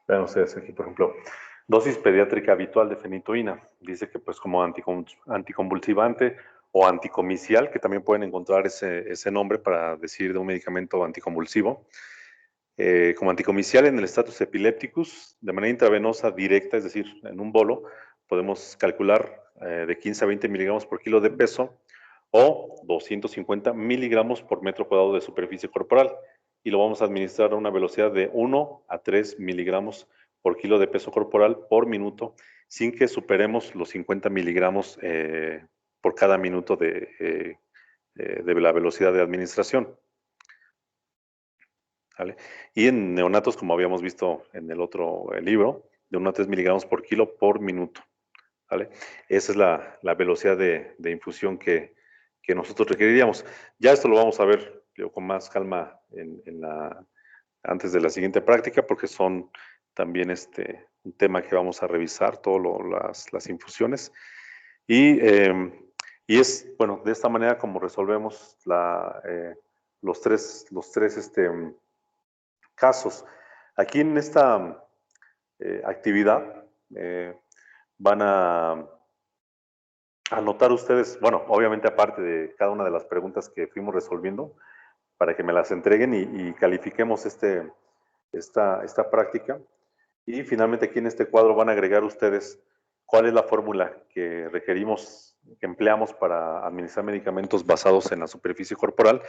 Vean ustedes aquí, por ejemplo, dosis pediátrica habitual de fenitoína. Dice que pues como anticonvulsivante o anticomicial, que también pueden encontrar ese nombre para decir de un medicamento anticonvulsivo. Como anticomicial en el status epilepticus, de manera intravenosa directa, es decir, en un bolo, podemos calcular de 15 a 20 miligramos por kilo de peso o 250 miligramos por metro cuadrado de superficie corporal, y lo vamos a administrar a una velocidad de 1 a 3 miligramos por kilo de peso corporal por minuto, sin que superemos los 50 miligramos por cada minuto de la velocidad de administración. ¿Vale? Y en neonatos, como habíamos visto en el otro libro, de 1 a 3 miligramos por kilo por minuto. ¿Vale? Esa es la velocidad de infusión que nosotros requeriríamos. Ya esto lo vamos a ver con más calma antes de la siguiente práctica, porque son también un tema que vamos a revisar, todas las infusiones. Y es, bueno, de esta manera como resolvemos los tres casos. Aquí en esta actividad van a anotar ustedes, bueno, obviamente aparte de cada una de las preguntas que fuimos resolviendo, para que me las entreguen y califiquemos esta práctica. Y finalmente aquí en este cuadro van a agregar ustedes cuál es la fórmula que requerimos, que empleamos para administrar medicamentos basados en la superficie corporal.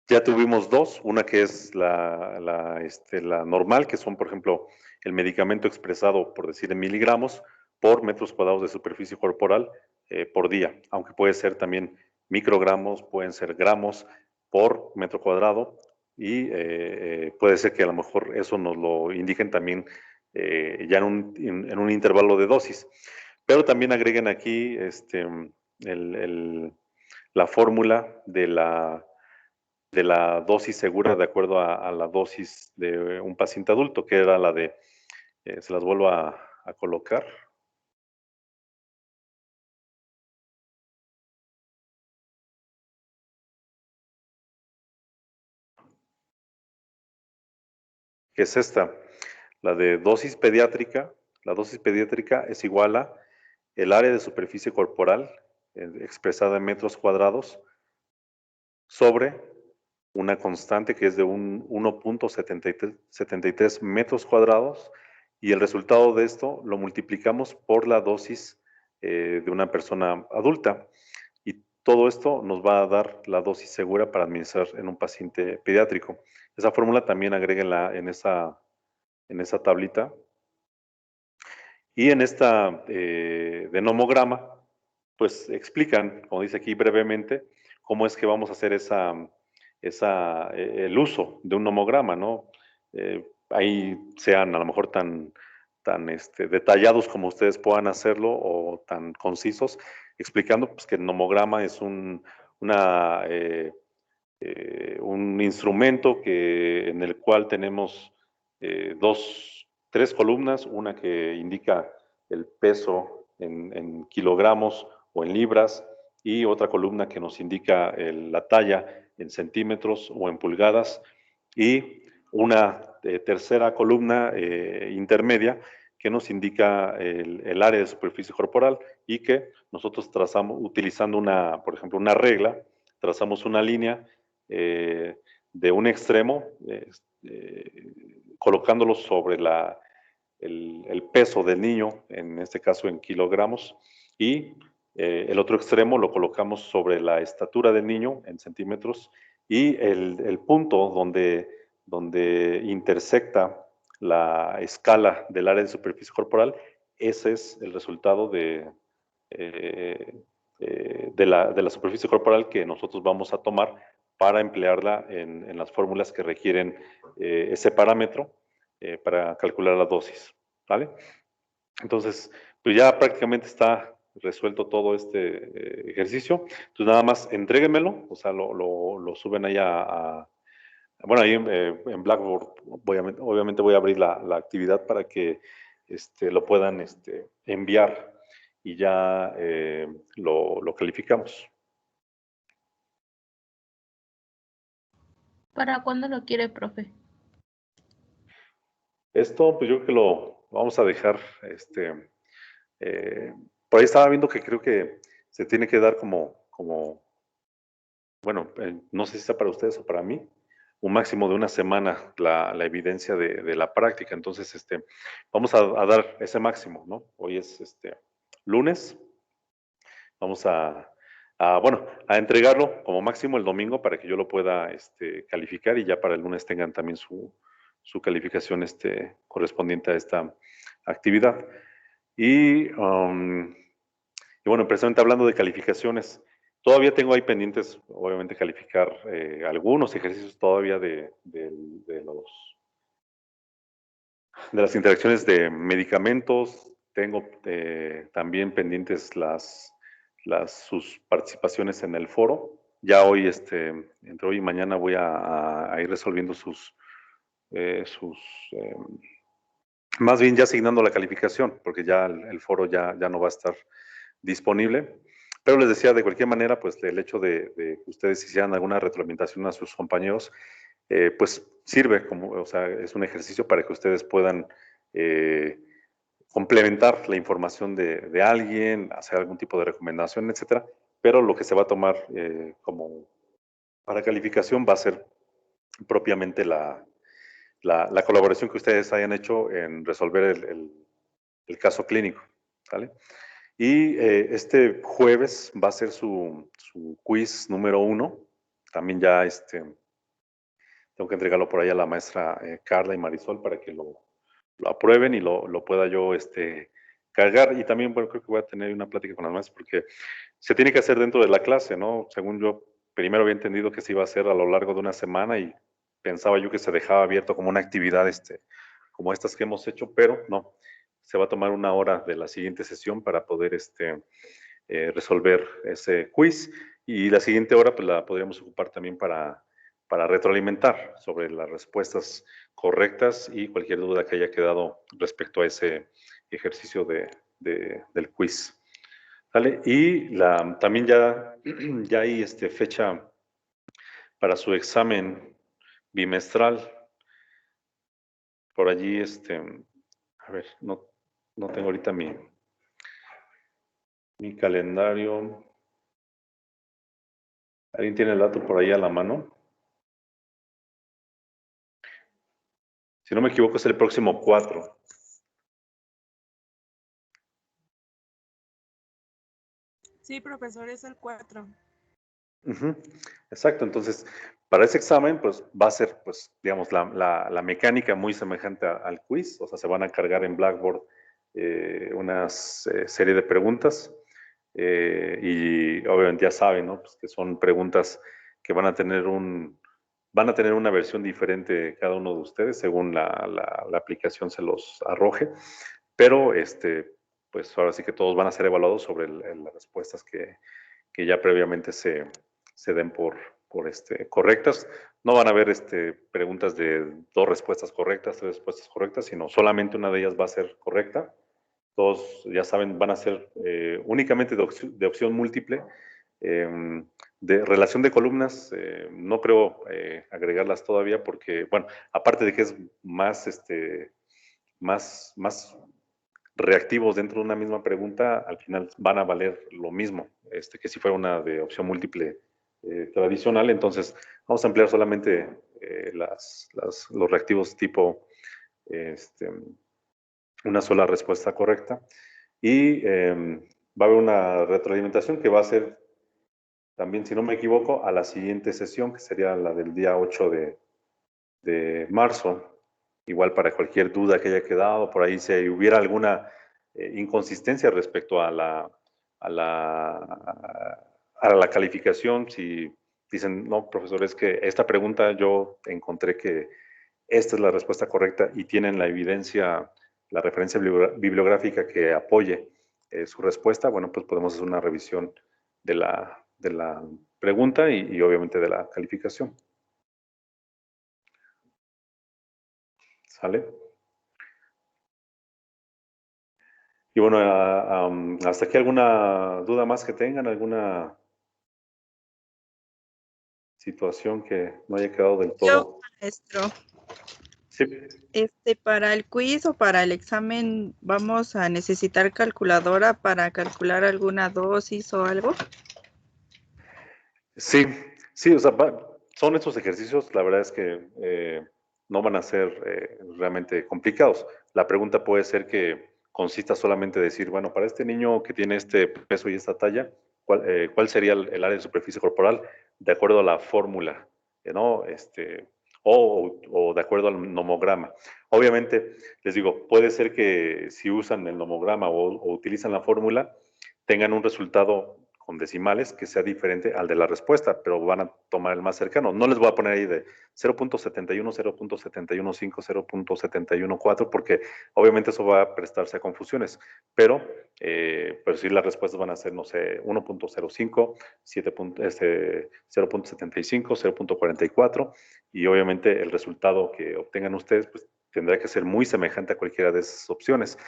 Ya tuvimos dos, una que es la normal, que son, por ejemplo, el medicamento expresado, por decir, en miligramos por metros cuadrados de superficie corporal por día, aunque puede ser también microgramos, pueden ser gramos por metro cuadrado y puede ser que a lo mejor eso nos lo indiquen también ya en un intervalo de dosis. Pero también agreguen aquí la fórmula de la dosis segura de acuerdo a la dosis de un paciente adulto, que era la de, se las vuelvo a colocar. Que es esta, la de dosis pediátrica. La dosis pediátrica es igual a el área de superficie corporal expresada en metros cuadrados sobre una constante que es de un 1.73 metros cuadrados, y el resultado de esto lo multiplicamos por la dosis de una persona adulta, y todo esto nos va a dar la dosis segura para administrar en un paciente pediátrico. Esa fórmula también agréguenla en esa tablita. Y en esta de nomograma, pues explican, como dice aquí brevemente, cómo es que vamos a hacer el uso de un nomograma, ¿no? Ahí sean a lo mejor tan detallados como ustedes puedan hacerlo o tan concisos, explicando pues, que el nomograma es un instrumento en el cual tenemos tres columnas, una que indica el peso en kilogramos o en libras, y otra columna que nos indica la talla en centímetros o en pulgadas, y una tercera columna intermedia que nos indica el área de superficie corporal, y que nosotros trazamos utilizando por ejemplo, una regla, trazamos una línea de un extremo, colocándolo sobre el peso del niño, en este caso en kilogramos, y el otro extremo lo colocamos sobre la estatura del niño en centímetros, y el punto donde intersecta la escala del área de superficie corporal, ese es el resultado de la superficie corporal que nosotros vamos a tomar para emplearla en las fórmulas que requieren ese parámetro para calcular la dosis, ¿vale? Entonces, pues ya prácticamente está resuelto todo este ejercicio. Entonces, nada más entréguenmelo, o sea, lo suben ahí bueno, ahí en Blackboard, obviamente voy a abrir la actividad para que lo puedan enviar, y ya lo calificamos. ¿Para cuándo lo quiere, profe? Esto, pues yo creo que lo vamos a dejar, por ahí estaba viendo que creo que se tiene que dar bueno, no sé si está para ustedes o para mí, un máximo de una semana la evidencia de la práctica. Entonces, vamos a dar ese máximo, ¿no? Hoy es lunes. Vamos bueno, a entregarlo como máximo el domingo para que yo lo pueda calificar, y ya para el lunes tengan también su calificación correspondiente a esta actividad. Y bueno, precisamente hablando de calificaciones, todavía tengo ahí pendientes, obviamente, calificar algunos ejercicios todavía de las interacciones de medicamentos. Tengo también pendientes sus participaciones en el foro. Ya hoy, entre hoy y mañana, voy a ir resolviendo más bien ya asignando la calificación, porque ya el foro ya no va a estar disponible. Pero les decía, de cualquier manera, pues el hecho de que ustedes hicieran alguna retroalimentación a sus compañeros, pues sirve o sea, es un ejercicio para que ustedes puedan complementar la información de alguien, hacer algún tipo de recomendación, etcétera. Pero lo que se va a tomar como para calificación va a ser propiamente la colaboración que ustedes hayan hecho en resolver el caso clínico, ¿vale? Y este jueves va a ser su quiz número 1. También ya tengo que entregarlo por ahí a la maestra Carla y Marisol para que lo aprueben y lo pueda yo cargar. Y también, bueno, creo que voy a tener una plática con las maestras, porque se tiene que hacer dentro de la clase, ¿no? Según yo, primero había entendido que se iba a hacer a lo largo de una semana, y pensaba yo que se dejaba abierto como una actividad como estas que hemos hecho, pero no. Se va a tomar 1 hora de la siguiente sesión para poder resolver ese quiz, y la siguiente hora pues la podríamos ocupar también para retroalimentar sobre las respuestas correctas y cualquier duda que haya quedado respecto a ese ejercicio del quiz. ¿Vale? Y también ya hay fecha para su examen bimestral. Por allí, a ver, no tengo ahorita mi calendario. ¿Alguien tiene el dato por ahí a la mano? Si no me equivoco, es el próximo 4. Sí, profesor, es el 4. Exacto, entonces para ese examen pues va a ser pues digamos la mecánica muy semejante al quiz, o sea, se van a cargar en Blackboard una serie de preguntas y obviamente ya saben, ¿no? Pues que son preguntas que van a tener una versión diferente cada uno de ustedes según la aplicación se los arroje, pero pues ahora sí que todos van a ser evaluados sobre las respuestas que ya previamente se den por correctas. No van a haber preguntas de 2 respuestas correctas, 3 respuestas correctas, sino solamente una de ellas va a ser correcta. Todos, ya saben, van a ser únicamente de opción múltiple. De relación de columnas, no creo agregarlas todavía porque, bueno, aparte de que es más reactivos dentro de una misma pregunta, al final van a valer lo mismo que si fuera una de opción múltiple tradicional. Entonces, vamos a emplear solamente los reactivos tipo una sola respuesta correcta. Y va a haber una retroalimentación que va a ser también, si no me equivoco, a la siguiente sesión, que sería la del día 8 de marzo. Igual para cualquier duda que haya quedado, por ahí si hubiera alguna inconsistencia respecto a la calificación, si dicen, no, profesor, es que esta pregunta yo encontré que esta es la respuesta correcta y tienen la evidencia, la referencia bibliográfica que apoye su respuesta, bueno, pues podemos hacer una revisión de la pregunta y obviamente de la calificación. ¿Sale? Y bueno, hasta aquí alguna duda más que tengan, alguna situación que no haya quedado del todo. Yo, maestro, Sí. para el quiz o para el examen, ¿vamos a necesitar calculadora para calcular alguna dosis o algo? Sí, o sea, son estos ejercicios, la verdad es que no van a ser realmente complicados. La pregunta puede ser que consista solamente en decir, bueno, para este niño que tiene este peso y esta talla, ¿cuál sería el área de superficie corporal de acuerdo a la fórmula, ¿no? O de acuerdo al nomograma. Obviamente, les digo, puede ser que si usan el nomograma o utilizan la fórmula, tengan un resultado con decimales que sea diferente al de la respuesta, pero van a tomar el más cercano. No les voy a poner ahí de 0.71, 0.715, 0.714, porque obviamente eso va a prestarse a confusiones, pero sí las respuestas van a ser, no sé, 1.05, 0.75, 0.44, y obviamente el resultado que obtengan ustedes pues, tendrá que ser muy semejante a cualquiera de esas opciones.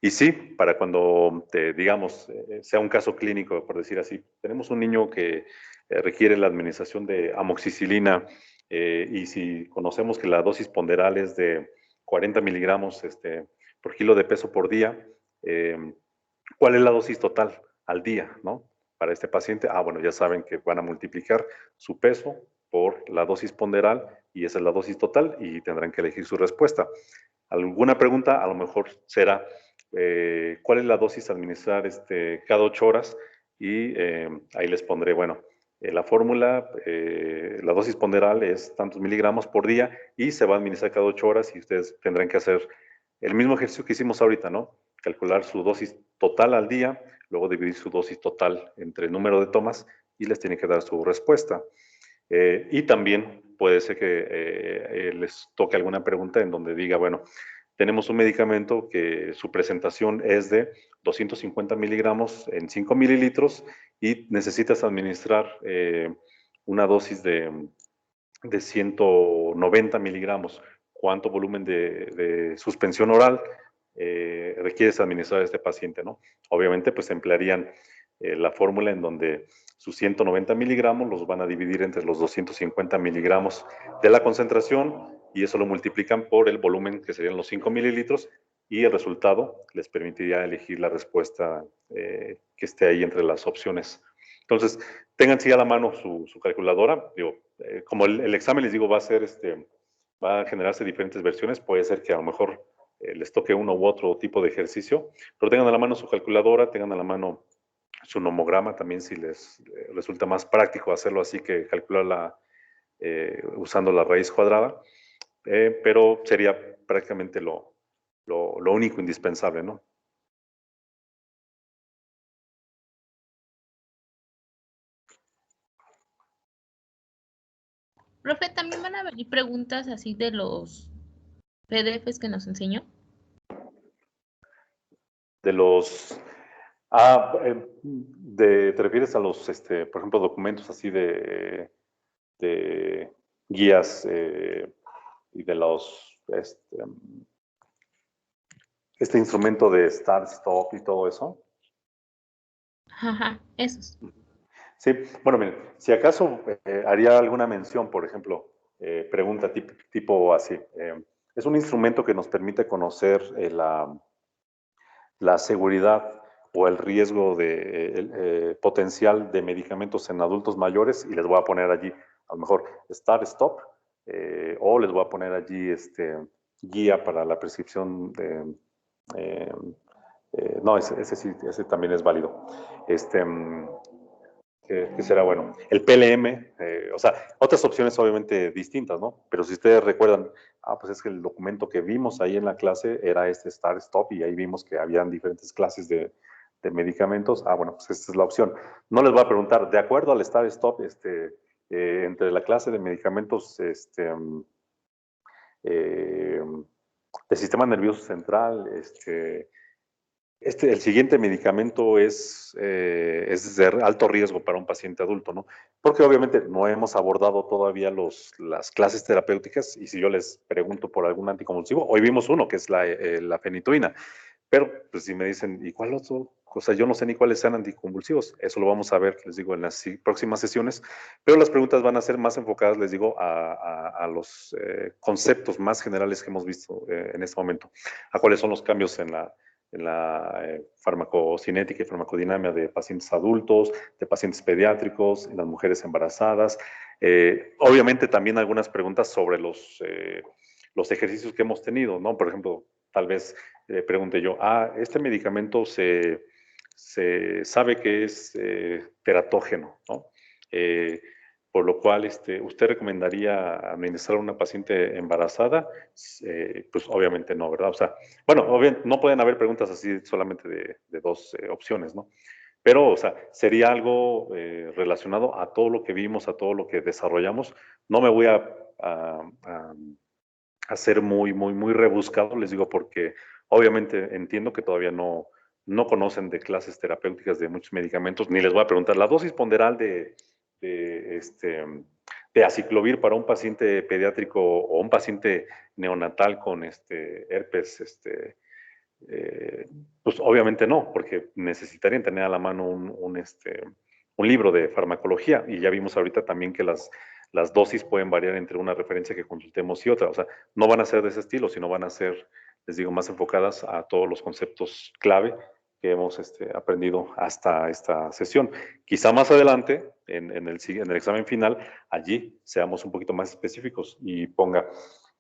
Y sí, para cuando, digamos, sea un caso clínico, por decir así, tenemos un niño que requiere la administración de amoxicilina y si conocemos que la dosis ponderal es de 40 miligramos por kilo de peso por día, ¿cuál es la dosis total al día, no? Para este paciente, bueno, ya saben que van a multiplicar su peso por la dosis ponderal y esa es la dosis total y tendrán que elegir su respuesta. Alguna pregunta a lo mejor será, ¿cuál es la dosis a administrar cada 8 horas? Y ahí les pondré, bueno, la fórmula, la dosis ponderal es tantos miligramos por día y se va a administrar cada 8 horas y ustedes tendrán que hacer el mismo ejercicio que hicimos ahorita, ¿no? Calcular su dosis total al día, luego dividir su dosis total entre el número de tomas y les tiene que dar su respuesta. Y también puede ser que les toque alguna pregunta en donde diga, bueno, tenemos un medicamento que su presentación es de 250 miligramos en 5 mililitros y necesitas administrar una dosis de 190 miligramos. ¿Cuánto volumen de suspensión oral requieres administrar a este paciente, ¿no? Obviamente, pues emplearían la fórmula en donde sus 190 miligramos los van a dividir entre los 250 miligramos de la concentración y eso lo multiplican por el volumen que serían los 5 mililitros y el resultado les permitiría elegir la respuesta que esté ahí entre las opciones. Entonces, tengan sí a la mano su calculadora. Digo, como el examen, les digo, va a generarse diferentes versiones. Puede ser que a lo mejor les toque uno u otro tipo de ejercicio, pero tengan a la mano su calculadora, tengan a la mano su nomograma también si les resulta más práctico hacerlo así que calcularla usando la raíz cuadrada, pero sería prácticamente lo único indispensable, ¿no? Profe, ¿también van a venir preguntas así de los PDFs que nos enseñó? De los... ¿te refieres a los, por ejemplo, documentos así de guías y de los, este instrumento de start, stop y todo eso? Ajá, esos. Sí, bueno, miren, si acaso haría alguna mención, por ejemplo, pregunta tipo así. Es un instrumento que nos permite conocer la seguridad o el riesgo de potencial de medicamentos en adultos mayores y les voy a poner allí a lo mejor start, stop o les voy a poner allí guía para la prescripción de... no, ese sí, ese también es válido. Que será bueno. El PLM, o sea, otras opciones obviamente distintas, ¿no? Pero si ustedes recuerdan, pues es que el documento que vimos ahí en la clase era Start Stop y ahí vimos que habían diferentes clases de medicamentos. Bueno, pues esta es la opción. No les voy a preguntar, de acuerdo al Start Stop, entre la clase de medicamentos del sistema nervioso central, el siguiente medicamento es de alto riesgo para un paciente adulto, ¿no? Porque obviamente no hemos abordado todavía las clases terapéuticas y si yo les pregunto por algún anticonvulsivo, hoy vimos uno que es la fenitoína, pero pues si me dicen, ¿y cuál otro? O sea, yo no sé ni cuáles sean anticonvulsivos, eso lo vamos a ver, les digo, en las próximas sesiones, pero las preguntas van a ser más enfocadas, les digo, a los conceptos más generales que hemos visto en este momento, a cuáles son los cambios en la farmacocinética y farmacodinámica de pacientes adultos, de pacientes pediátricos, en las mujeres embarazadas. Obviamente también algunas preguntas sobre los ejercicios que hemos tenido, ¿no? Por ejemplo, tal vez pregunte yo, este medicamento se sabe que es teratógeno, ¿no? Por lo cual, ¿usted recomendaría administrar a una paciente embarazada? Pues obviamente no, ¿verdad? O sea, bueno, obviamente no pueden haber preguntas así solamente de dos opciones, ¿no? Pero, o sea, sería algo relacionado a todo lo que vimos, a todo lo que desarrollamos. No me voy a ser muy rebuscado, les digo, porque obviamente entiendo que todavía no conocen de clases terapéuticas de muchos medicamentos, ni les voy a preguntar la dosis ponderal de aciclovir para un paciente pediátrico o un paciente neonatal con herpes, pues obviamente no, porque necesitarían tener a la mano un libro de farmacología y ya vimos ahorita también que las dosis pueden variar entre una referencia que consultemos y otra, o sea, no van a ser de ese estilo, sino van a ser, les digo, más enfocadas a todos los conceptos clave que hemos aprendido hasta esta sesión. Quizá más adelante, en el examen final, allí seamos un poquito más específicos y ponga,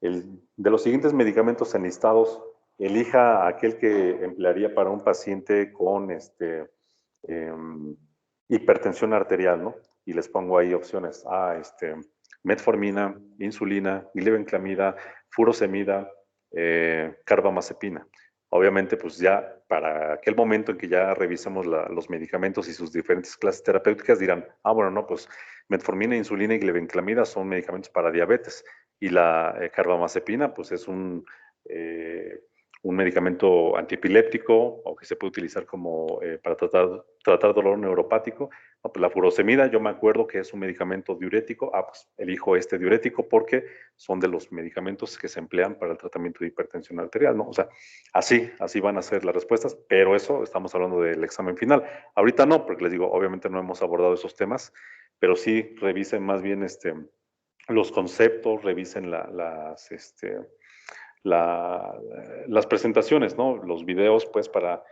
de los siguientes medicamentos enlistados, elija aquel que emplearía para un paciente con hipertensión arterial, ¿no? Y les pongo ahí opciones, metformina, insulina, glibenclamida, furosemida, carbamazepina. Obviamente, pues ya para aquel momento en que ya revisemos los medicamentos y sus diferentes clases terapéuticas, dirán, bueno, no, pues metformina, insulina y glibenclamida son medicamentos para diabetes. Y la carbamazepina, pues es un medicamento antiepiléptico o que se puede utilizar como para tratar dolor neuropático. No, pues la furosemida, yo me acuerdo que es un medicamento diurético. Pues elijo este diurético porque son de los medicamentos que se emplean para el tratamiento de hipertensión arterial, ¿no? O sea, así van a ser las respuestas, pero eso estamos hablando del examen final. Ahorita no, porque les digo, obviamente no hemos abordado esos temas, pero sí revisen más bien los conceptos, revisen las presentaciones, ¿no? Los videos, pues, para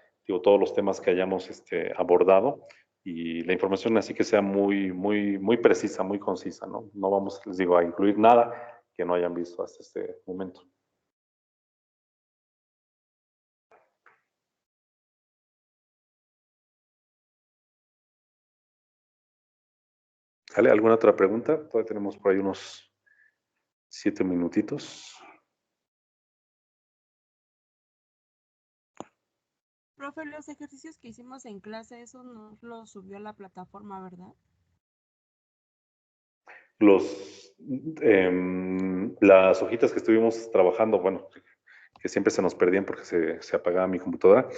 todos los temas que hayamos abordado y la información así que sea muy, muy, muy precisa, muy concisa, ¿no? No vamos, les digo, a incluir nada que no hayan visto hasta este momento. ¿Sale? ¿Alguna otra pregunta? Todavía tenemos por ahí unos 7 minutitos. Profe, los ejercicios que hicimos en clase, eso no los subió a la plataforma, ¿verdad? Las hojitas que estuvimos trabajando, bueno, que siempre se nos perdían porque se apagaba mi computadora.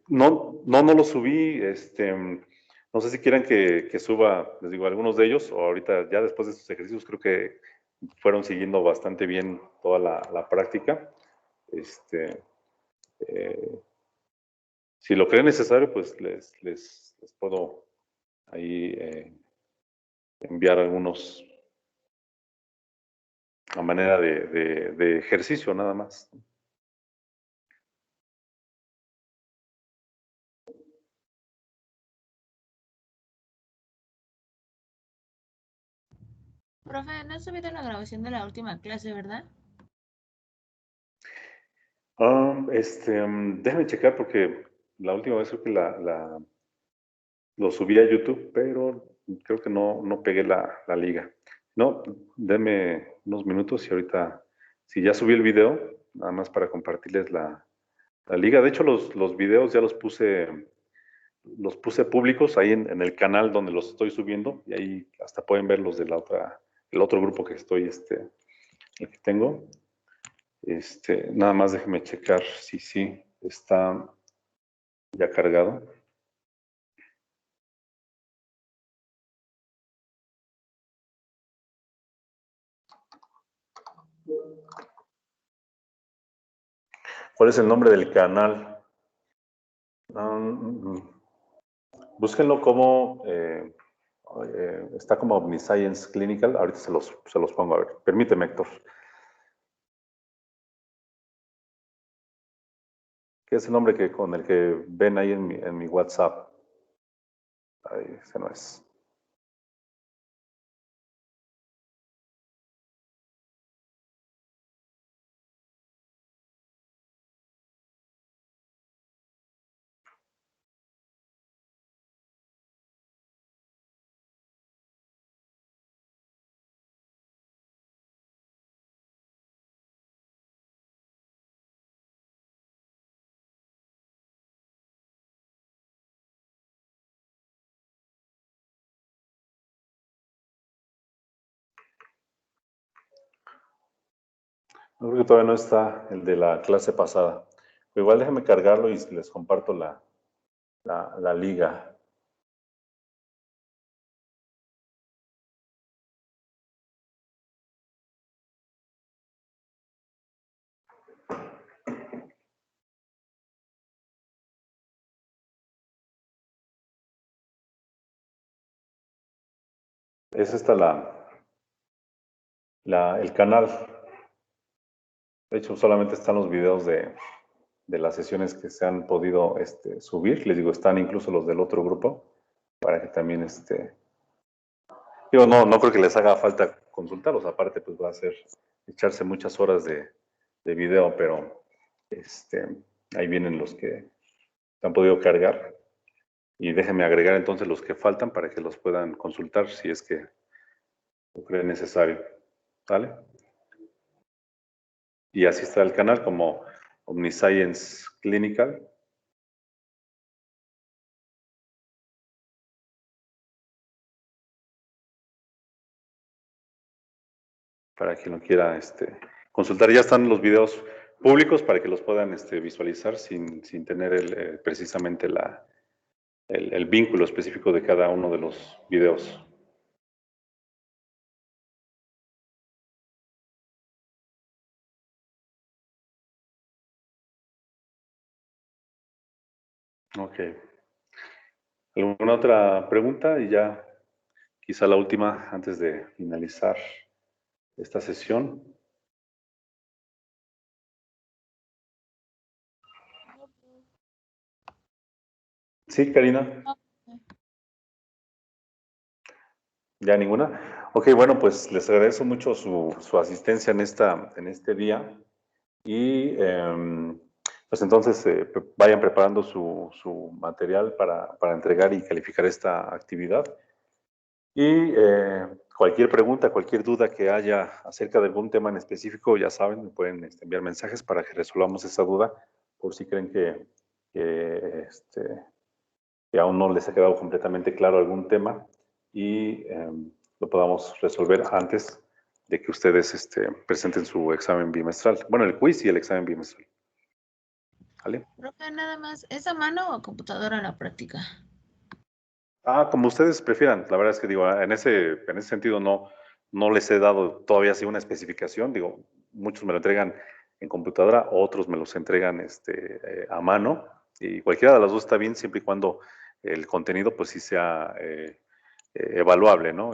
No lo subí. No sé si quieran que suba, les digo, algunos de ellos, o ahorita ya después de estos ejercicios creo que fueron siguiendo bastante bien toda la práctica. Si lo creen necesario, pues les puedo ahí enviar algunos a manera de ejercicio nada más. Profe, no has subido la grabación de la última clase, ¿verdad? Déjame checar porque la última vez creo que lo subí a YouTube, pero creo que no pegué la liga. No, denme unos minutos y ahorita, si ya subí el video, nada más para compartirles la liga. De hecho, los videos ya los puse públicos ahí en el canal donde los estoy subiendo y ahí hasta pueden ver los de el otro grupo que estoy, el que tengo. Nada más déjenme checar si sí está ya cargado. ¿Cuál es el nombre del canal? Búsquenlo como está como Omniscience Clinical. Ahorita se los pongo a ver. Permíteme, Héctor. ¿Qué es el nombre con el que ven ahí en mi WhatsApp? Ahí, ese no es. No, creo que todavía no está el de la clase pasada. Pero igual déjenme cargarlo y les comparto la liga. Es esta el canal. De hecho, solamente están los videos de las sesiones que se han podido subir. Les digo, están incluso los del otro grupo para que también digo, no creo que les haga falta consultarlos. Aparte, pues va a ser echarse muchas horas de video, pero ahí vienen los que se han podido cargar. Y déjenme agregar entonces los que faltan para que los puedan consultar si es que lo creen necesario. ¿Vale? Y así está el canal, como Omniscience Clinical. Para quien lo quiera consultar, ya están los videos públicos para que los puedan visualizar sin tener precisamente el vínculo específico de cada uno de los videos. Ok. ¿Alguna otra pregunta? Y ya quizá la última antes de finalizar esta sesión. Sí, Karina. ¿Ya ninguna? Ok, bueno, pues les agradezco mucho su asistencia en este día. Y pues entonces vayan preparando su material para entregar y calificar esta actividad. Y cualquier pregunta, cualquier duda que haya acerca de algún tema en específico, ya saben, me pueden enviar mensajes para que resolvamos esa duda, por si creen que aún no les ha quedado completamente claro algún tema y lo podamos resolver antes de que ustedes presenten su examen bimestral. Bueno, el quiz y el examen bimestral. ¿Vale? Profe, nada más, ¿es a mano o a computadora la práctica? Como ustedes prefieran. La verdad es que digo, en ese sentido no les he dado todavía así una especificación. Digo, muchos me lo entregan en computadora, otros me los entregan a mano. Y cualquiera de las dos está bien, siempre y cuando el contenido pues sí sea evaluable, ¿no?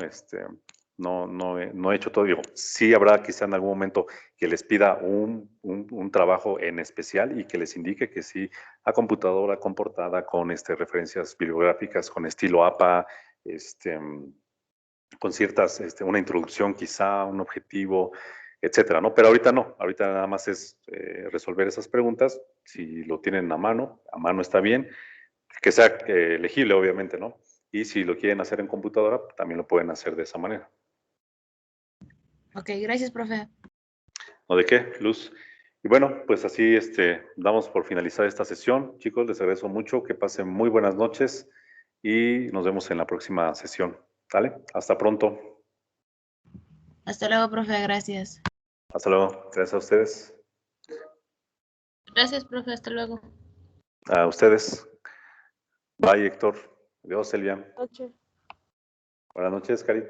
No he hecho todo. Digo, sí habrá quizá en algún momento que les pida un trabajo en especial y que les indique que sí, a computadora, con portada, con referencias bibliográficas, con estilo APA, con ciertas, una introducción quizá, un objetivo, etcétera, ¿no? Pero ahorita no, ahorita nada más es resolver esas preguntas. Si lo tienen a mano está bien, que sea legible, obviamente, ¿no? Y si lo quieren hacer en computadora, también lo pueden hacer de esa manera. Ok, gracias, profe. ¿No de qué, Luz? Y bueno, pues así damos por finalizar esta sesión. Chicos, les agradezco mucho, que pasen muy buenas noches y nos vemos en la próxima sesión. ¿Vale? Hasta pronto. Hasta luego, profe, gracias. Hasta luego. Gracias a ustedes. Gracias, profe. Hasta luego. A ustedes. Bye, Héctor. Adiós, Elvia. Noche. Buenas noches, Cari.